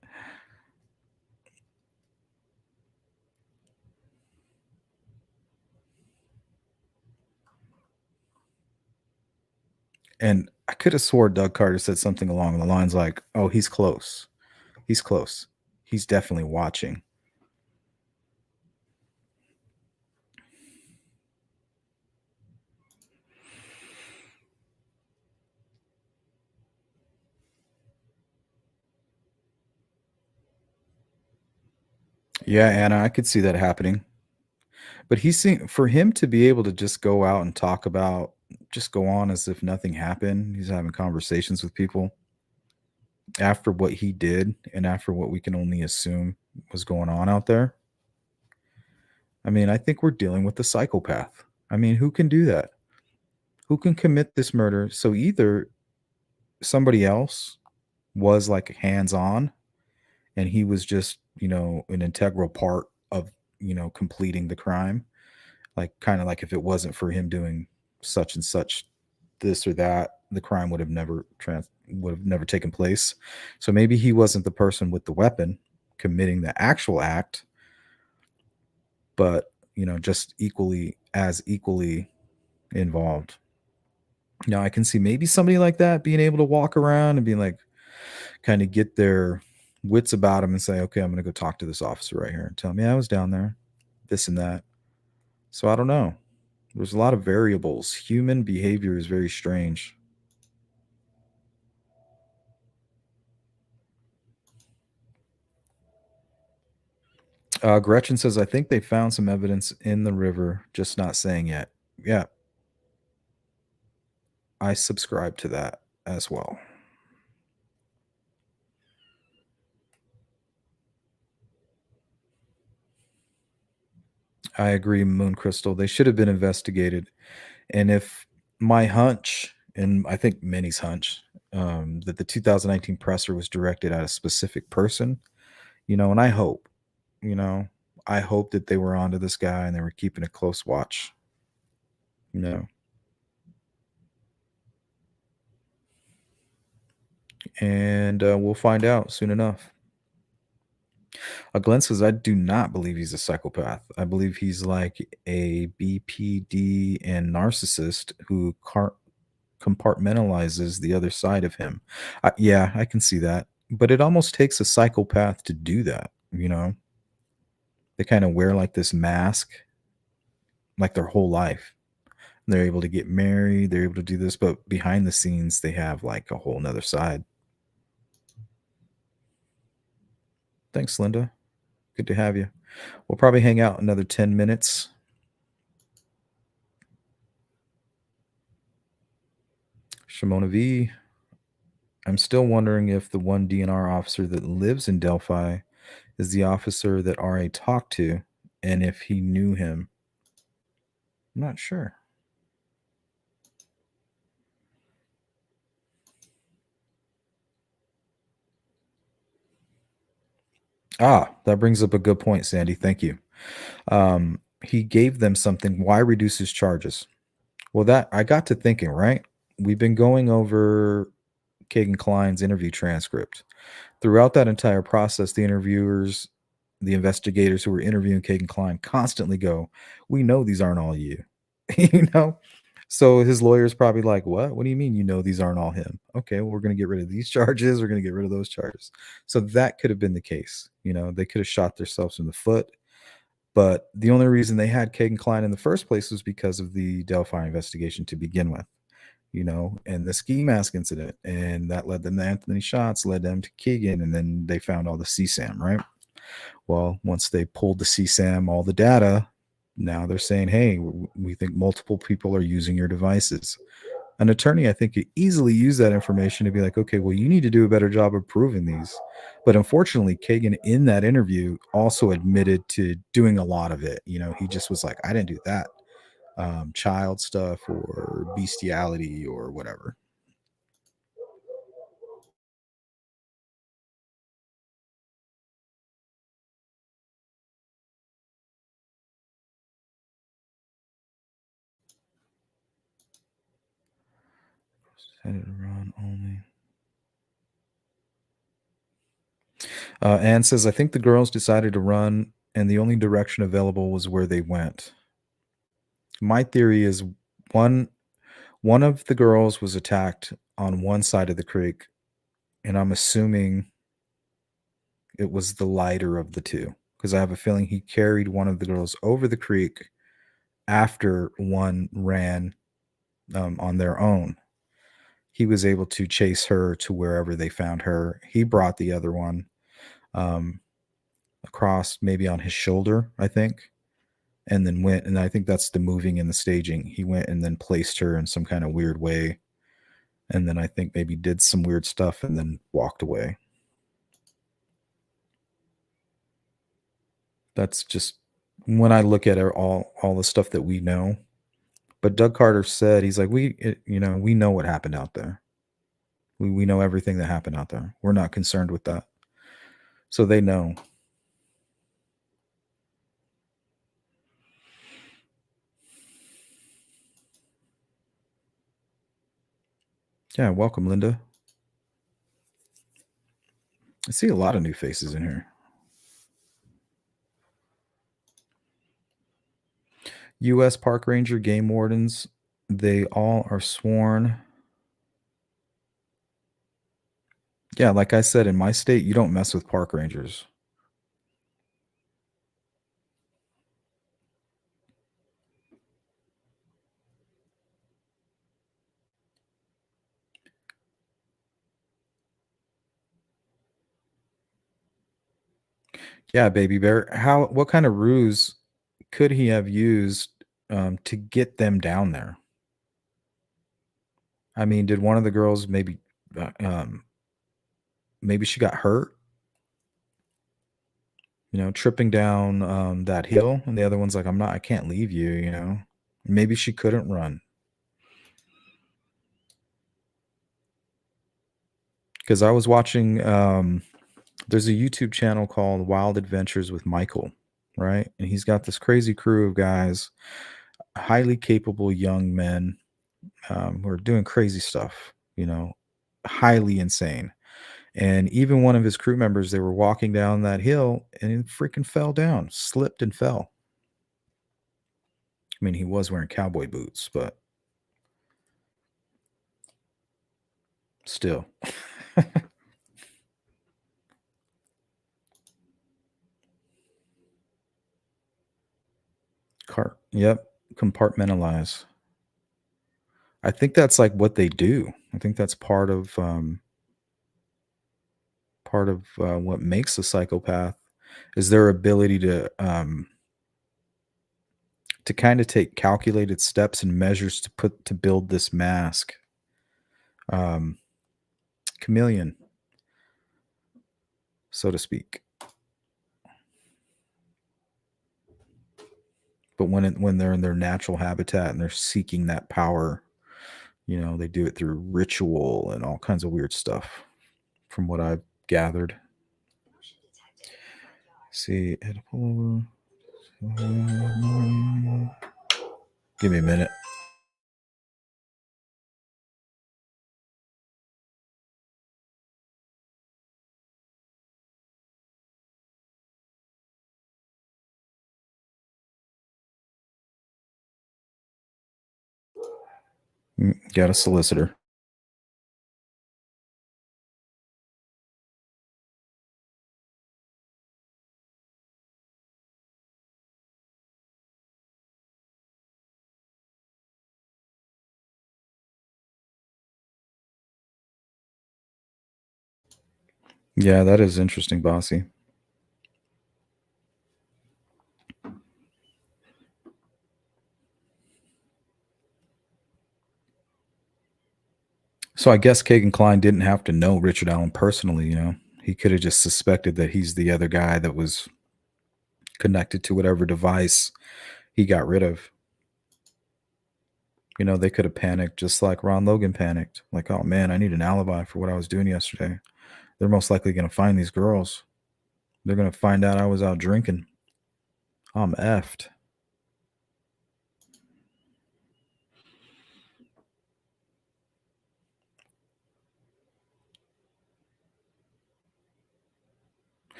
And I could have swore Doug Carter said something along the lines like, oh, he's close. He's close. He's definitely watching. Yeah, Anna, I could see that happening. But for him to be able to just go out and talk about, just go on as if nothing happened. He's having conversations with people after what he did and after what we can only assume was going on out there. I mean, I think we're dealing with a psychopath. I mean, who can do that? Who can commit this murder? So either somebody else was like hands on and he was just, an integral part of, completing the crime. Like, kind of like if it wasn't for him doing such and such, this or that, the crime would have never taken place. So maybe he wasn't the person with the weapon committing the actual act, but just equally involved. Now I can see maybe somebody like that being able to walk around and being like, kind of get their wits about him and say, okay, I'm going to go talk to this officer right here and tell him, yeah, I was down there, this and that. So I don't know. There's a lot of variables. Human behavior is very strange. Gretchen says, I think they found some evidence in the river, just not saying yet. Yeah. I subscribe to that as well. I agree, Moon Crystal. They should have been investigated. And if my hunch, and I think many's hunch, that the 2019 presser was directed at a specific person, and I hope, that they were onto this guy and they were keeping a close watch. And we'll find out soon enough. Glenn says, I do not believe he's a psychopath. I believe he's like a BPD and narcissist who compartmentalizes the other side of him. Yeah, I can see that. But it almost takes a psychopath to do that, They kind of wear like this mask like their whole life. They're able to get married, they're able to do this, but behind the scenes, they have like a whole nother side. Thanks, Linda. Good to have you. We'll probably hang out another 10 minutes. Shimona V. I'm still wondering if the one DNR officer that lives in Delphi is the officer that RA talked to and if he knew him. I'm not sure. That brings up a good point, Sandy. Thank you. He gave them something. Why reduce his charges? Well, that I got to thinking, right? We've been going over Keggie and Kline's interview transcript. Throughout that entire process, the interviewers, the investigators who were interviewing Keggie and Kline constantly go, we know these aren't all you. So his lawyer's probably like, what do you mean these aren't all him? Okay, well, we're going to get rid of these charges, we're going to get rid of those charges. So that could have been the case. They could have shot themselves in the foot. But the only reason they had Keggie and Kline in the first place was because of the Delphi investigation to begin with, and the ski mask incident. And that led them to Anthony shots, led them to Keegan, and then they found all the CSAM, right? Well, once they pulled the CSAM, all the data, now they're saying, hey, we think multiple people are using your devices. An attorney, I think, could easily use that information to be like, okay, well, you need to do a better job of proving these. But unfortunately, Kagan in that interview also admitted to doing a lot of it. He just was like, I didn't do that. Child stuff or bestiality or whatever. Decided to run only. Anne says, I think the girls decided to run and the only direction available was where they went. My theory is one of the girls was attacked on one side of the creek, and I'm assuming it was the lighter of the two, because I have a feeling he carried one of the girls over the creek after one ran on their own. He was able to chase her to wherever they found her. He brought the other one across, maybe on his shoulder, I think. and then went, and I think that's the moving and the staging. He went and then placed her in some kind of weird way, and then I think maybe did some weird stuff and then walked away. That's just when I look at all the stuff that we know. But Doug Carter said, he's like, we know what happened out there. We know everything that happened out there. We're not concerned with that. So they know. Yeah, welcome, Linda. I see a lot of new faces in here. U.S. Park Ranger game wardens, they all are sworn. Yeah, like I said, in my state, you don't mess with park rangers. Yeah, baby bear. What kind of ruse could he have used to get them down there? I mean, did one of the girls maybe she got hurt? Tripping down that hill, and the other one's like, I can't leave you, Maybe she couldn't run. Because I was watching, there's a YouTube channel called Wild Adventures with Michael, right? And he's got this crazy crew of guys, highly capable young men who are doing crazy stuff, highly insane. And even one of his crew members, they were walking down that hill and it freaking fell down, slipped and fell. I mean, he was wearing cowboy boots, but still. Yep, compartmentalize. I think that's like what they do. I think that's part of what makes a psychopath is their ability to kind of take calculated steps and measures to build this mask. Chameleon, so to speak. But when they're in their natural habitat and they're seeking that power, they do it through ritual and all kinds of weird stuff, from what I've gathered. See, give me a minute. Got a solicitor. Yeah, that is interesting, Bossy. So I guess Keggie Kline didn't have to know Richard Allen personally, He could have just suspected that he's the other guy that was connected to whatever device he got rid of. They could have panicked just like Ron Logan panicked. Like, oh man, I need an alibi for what I was doing yesterday. They're most likely going to find these girls. They're going to find out I was out drinking. I'm effed.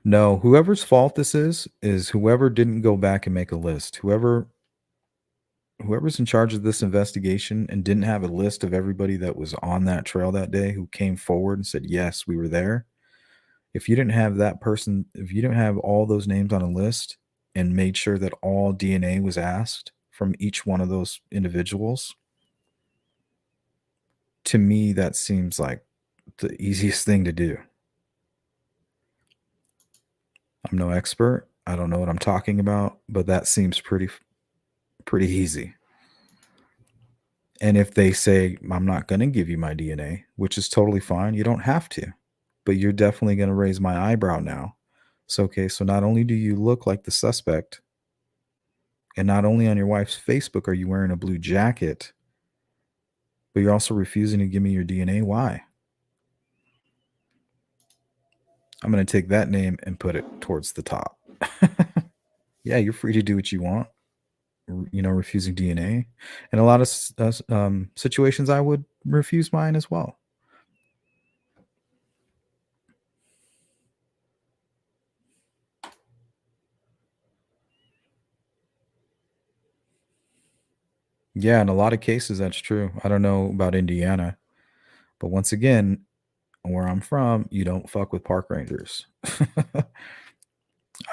No, whoever's fault this is whoever didn't go back and make a list. Whoever's in charge of this investigation and didn't have a list of everybody that was on that trail that day who came forward and said, yes, we were there. If you didn't have that person, if you didn't have all those names on a list and made sure that all DNA was asked from each one of those individuals, to me, that seems like the easiest thing to do. I'm no expert. I don't know what I'm talking about, but that seems pretty easy. And if they say, I'm not going to give you my DNA, which is totally fine, you don't have to, but you're definitely going to raise my eyebrow now. So, okay, so not only do you look like the suspect, and not only on your wife's Facebook are you wearing a blue jacket, but you're also refusing to give me your DNA. Why? I'm going to take that name and put it towards the top. Yeah, you're free to do what you want. You know, refusing DNA. In a lot of situations, I would refuse mine as well. Yeah, in a lot of cases, that's true. I don't know about Indiana, but once again, where I'm from, you don't fuck with park rangers.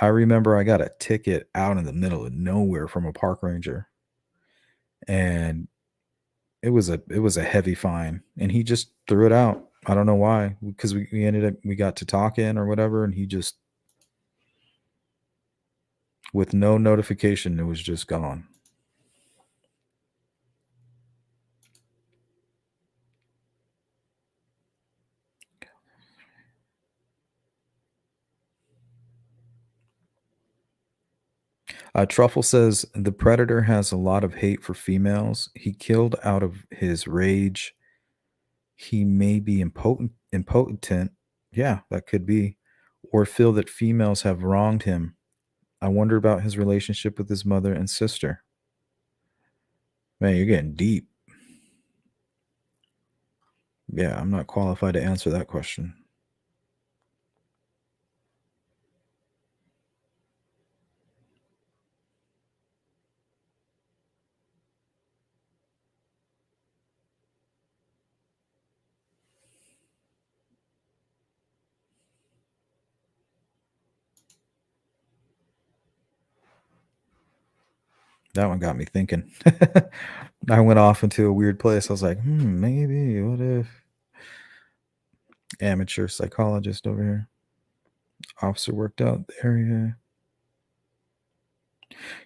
I remember I got a ticket out in the middle of nowhere from a park ranger, and it was a heavy fine, and he just threw it out. I don't know why, because we got to talking or whatever, and he just, with no notification, it was just gone. Truffle says the predator has a lot of hate for females. He killed out of his rage. He may be impotent. Yeah, that could be. Or feel that females have wronged him. I wonder about his relationship with his mother and sister. Man, you're getting deep. Yeah, I'm not qualified to answer that question. That one got me thinking. I went off into a weird place. I was like, maybe, what if? Amateur psychologist over here. Officer worked out the area.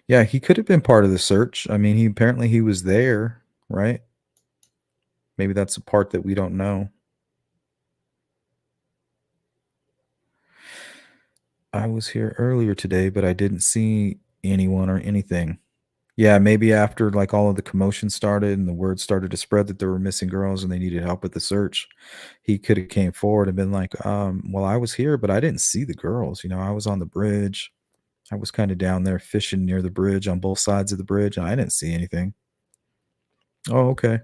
Yeah, he could have been part of the search. I mean, he was there, right? Maybe that's a part that we don't know. I was here earlier today, but I didn't see anyone or anything. Yeah, maybe after like all of the commotion started and the word started to spread that there were missing girls and they needed help with the search, he could have came forward and been like, well, I was here, but I didn't see the girls. You know, I was on the bridge. I was kind of down there fishing near the bridge on both sides of the bridge, and I didn't see anything. Oh, okay.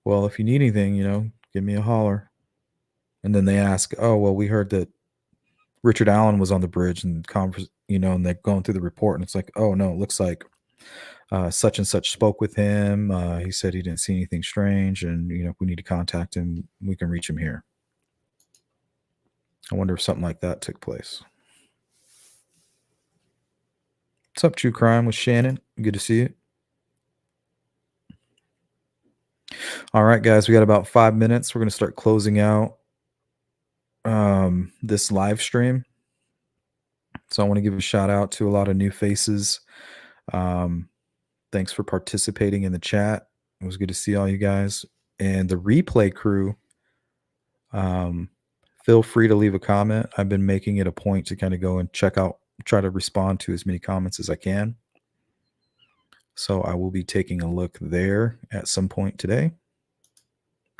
Well, if you need anything, you know, give me a holler. And then they ask, oh, well, we heard that Richard Allen was on the bridge and and they're going through the report, and it's like, oh no, it looks like such and such spoke with him. He said he didn't see anything strange, and you know, if we need to contact him, we can reach him here. I wonder if something like that took place. What's up, True Crime with Shannon? Good to see you. All right, guys, we got about 5 minutes. We're going to start closing out this live stream. So I want to give a shout out to a lot of new faces. Thanks for participating in the chat. It was good to see all you guys. And the replay crew, feel free to leave a comment. I've been making it a point to kind of go and check out, try to respond to as many comments as I can. So I will be taking a look there at some point today.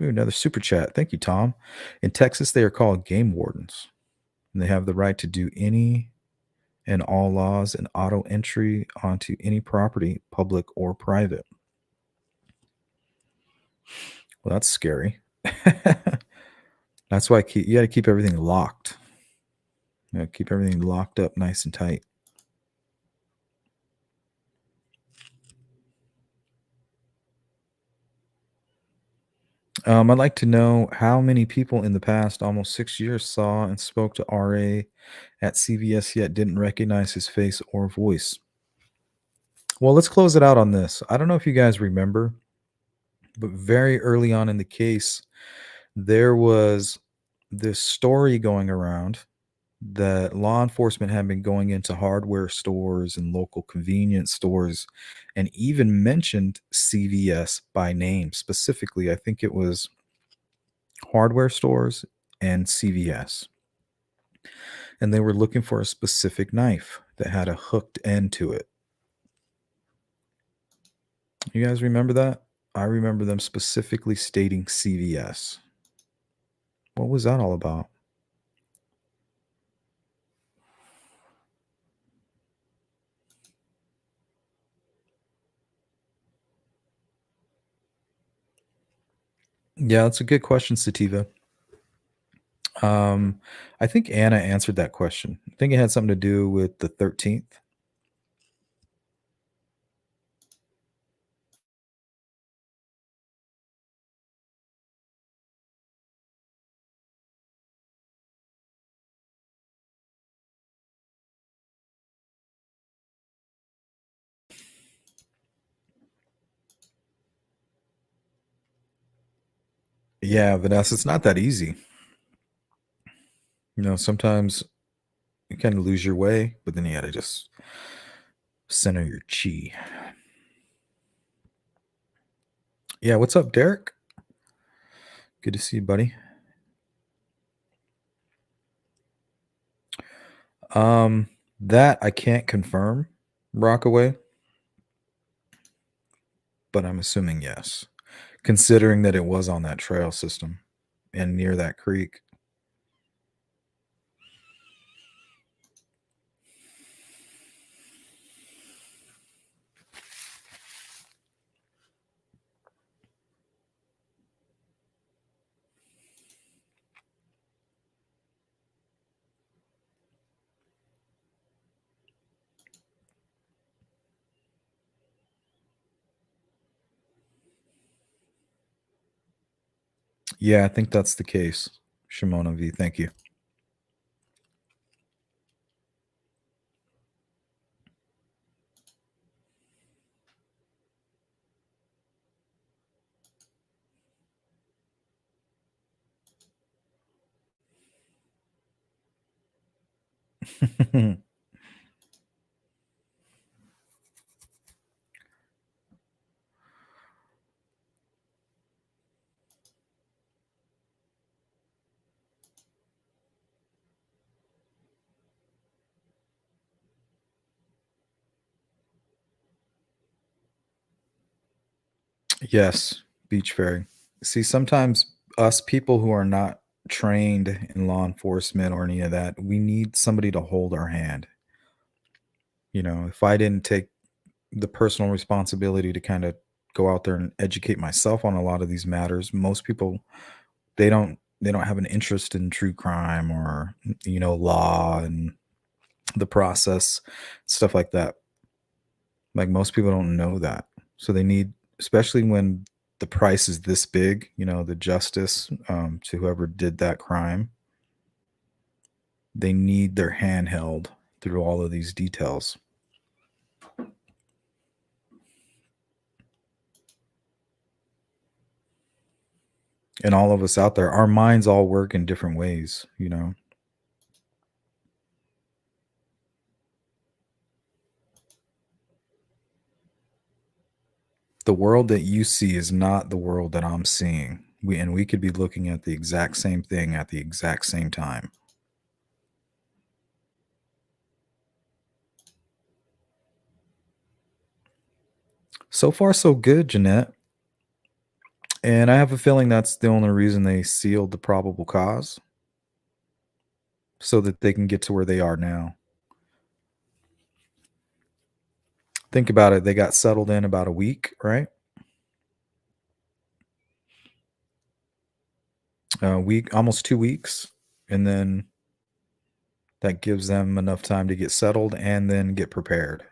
Ooh, another super chat. Thank you, Tom. In Texas, they are called game wardens, and they have the right to do any and all laws and auto entry onto any property, public or private. Well, that's scary. That's why you got to keep everything locked. You know, keep everything locked up nice and tight. I'd like to know how many people in the past almost 6 years saw and spoke to RA at CVS yet didn't recognize his face or voice. Well, let's close it out on this. I don't know if you guys remember, but very early on in the case, there was this story going around that law enforcement had been going into hardware stores and local convenience stores and even mentioned CVS by name specifically. I think it was hardware stores and CVS. And they were looking for a specific knife that had a hooked end to it. You guys remember that? I remember them specifically stating CVS. What was that all about? Yeah, that's a good question, Sativa. I think Anna answered that question. I think it had something to do with the 13th. Yeah, Vanessa, it's not that easy. Sometimes you kind of lose your way, but then you got to just center your chi. Yeah, what's up, Derek? Good to see you, buddy. That I can't confirm, Rockaway, but I'm assuming yes, considering that it was on that trail system and near that creek. Yeah, I think that's the case. Shimona V, thank you. Yes, beach ferry. See, sometimes us people who are not trained in law enforcement or any of that, we need somebody to hold our hand. If I didn't take the personal responsibility to kind of go out there and educate myself on a lot of these matters, most people they don't have an interest in true crime or law and the process, stuff like that. Like most people don't know that. So they need, especially when the price is this big, the justice to whoever did that crime, they need their hand held through all of these details. And all of us out there, our minds all work in different ways. The world that you see is not the world that I'm seeing. We could be looking at the exact same thing at the exact same time. So far, so good, Jeanette. And I have a feeling that's the only reason they sealed the probable cause, so that they can get to where they are now. Think about it. They got settled in about a week, right? A week, almost 2 weeks. And then that gives them enough time to get settled and then get prepared.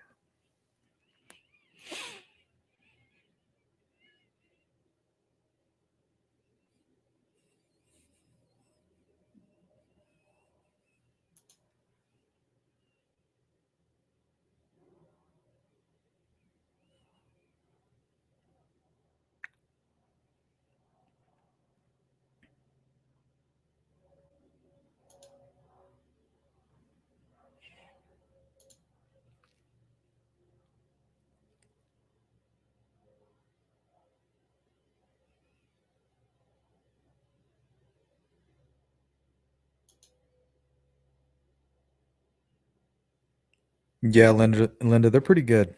Yeah, Linda, they're pretty good.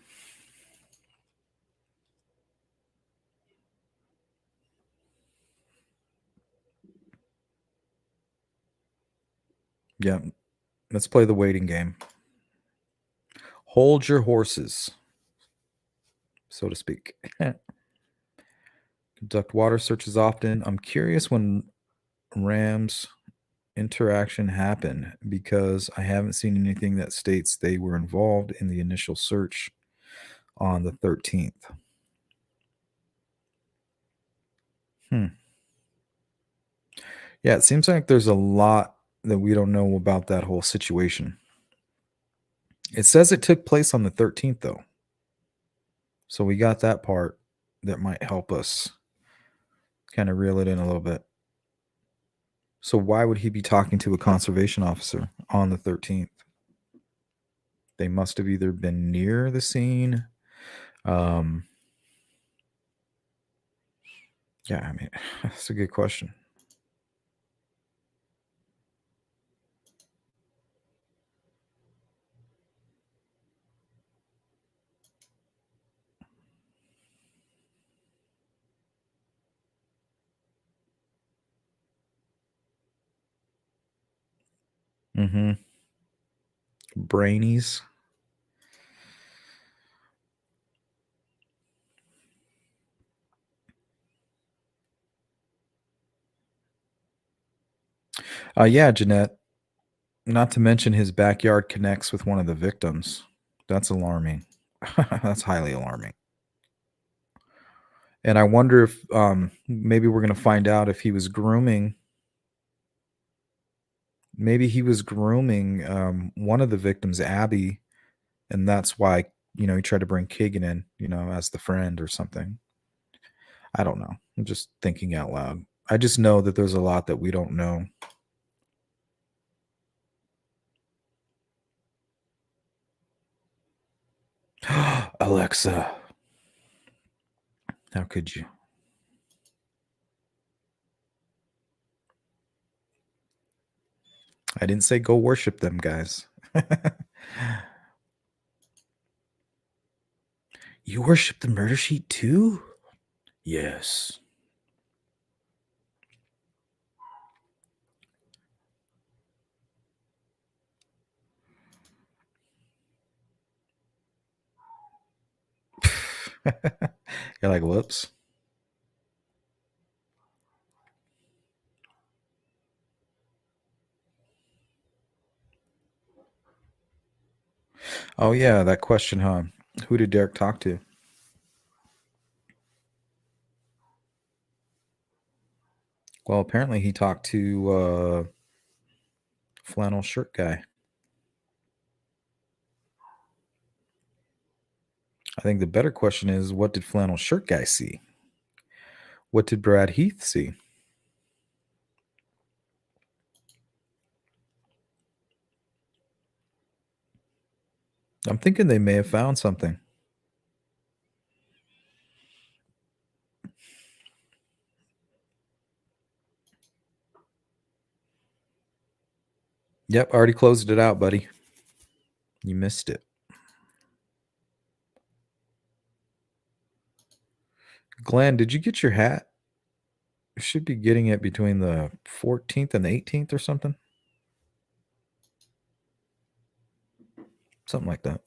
Yeah, let's play the waiting game. Hold your horses, so to speak. Conduct water searches often. I'm curious when Rams interaction happened because I haven't seen anything that states they were involved in the initial search on the 13th. Yeah, it seems like there's a lot that we don't know about that whole situation. It says it took place on the 13th, though. So we got that part that might help us kind of reel it in a little bit. So why would he be talking to a conservation officer on the 13th? They must have either been near the scene. Yeah, I mean, that's a good question. Mm-hmm. Brainies. Yeah, Jeanette. Not to mention his backyard connects with one of the victims. That's alarming. That's highly alarming. And I wonder if maybe we're going to find out if he was grooming. Maybe he was grooming one of the victims, Abby, and that's why he tried to bring Keegan in, as the friend or something. I don't know. I'm just thinking out loud. I just know that there's a lot that we don't know. Alexa, how could you? I didn't say go worship them, guys. You worship the murder sheet too? Yes. You're like, whoops. Oh, yeah, that question, huh? Who did Derek talk to? Well, apparently he talked to flannel shirt guy. I think the better question is, what did flannel shirt guy see? What did Brad Heath see? I'm thinking they may have found something. Yep, already closed it out, buddy. You missed it. Glenn, did you get your hat? You should be getting it between the 14th and the 18th or something. Something like that.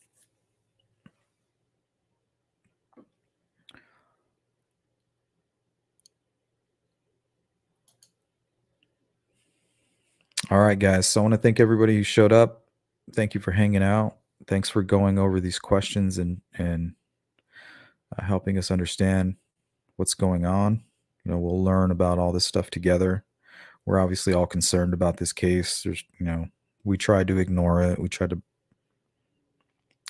All right, guys. So I want to thank everybody who showed up. Thank you for hanging out. Thanks for going over these questions and helping us understand what's going on. We'll learn about all this stuff together. We're obviously all concerned about this case. There's, we tried to ignore it. We tried to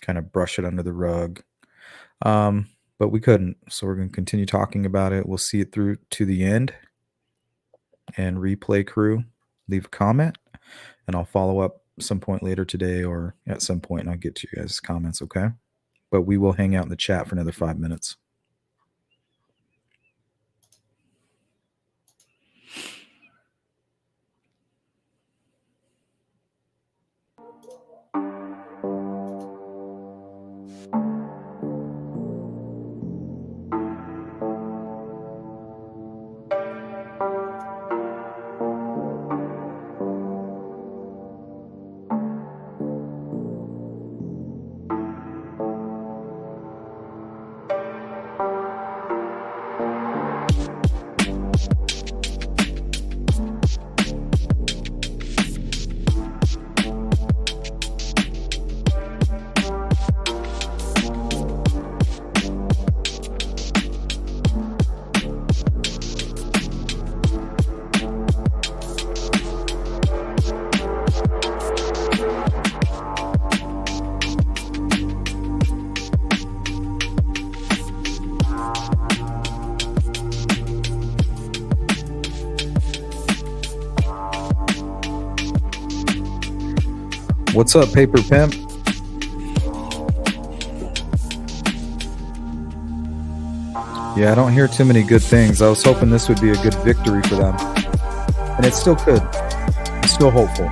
kind of brush it under the rug, but we couldn't. So we're going to continue talking about it. We'll see it through to the end. And replay crew, leave a comment, and I'll follow up some point later today or at some point, and I'll get to you guys' comments, okay? But we will hang out in the chat for another 5 minutes. What's up, Paper Pimp? Yeah, I don't hear too many good things. I was hoping this would be a good victory for them. And it still could. I'm still hopeful.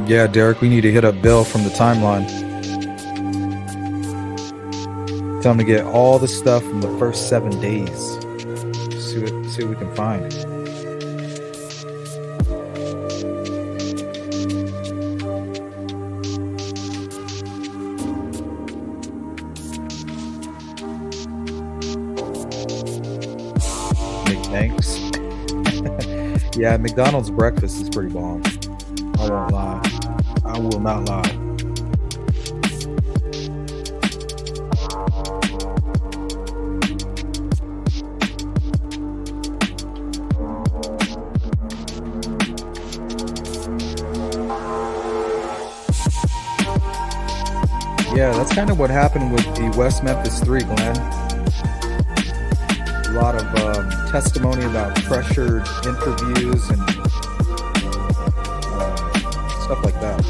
Yeah, Derek, we need to hit up Bill from the timeline. Tell him to get all the stuff from the first 7 days. See what we can find. Thanks. Yeah, McDonald's breakfast is pretty bomb. I won't lie. I will not lie. Yeah, that's kind of what happened with the West Memphis 3, Glenn. A lot of testimony about pressured interviews and stuff like that.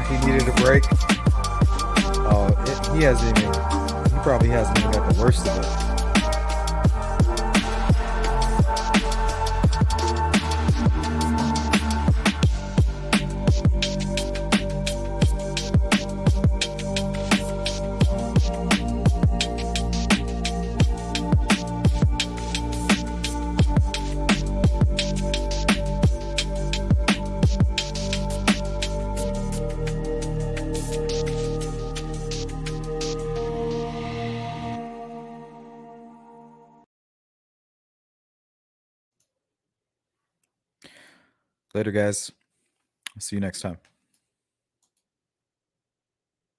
He needed a break. Oh, he probably hasn't even got the worst of it. Later, guys. I'll see you next time.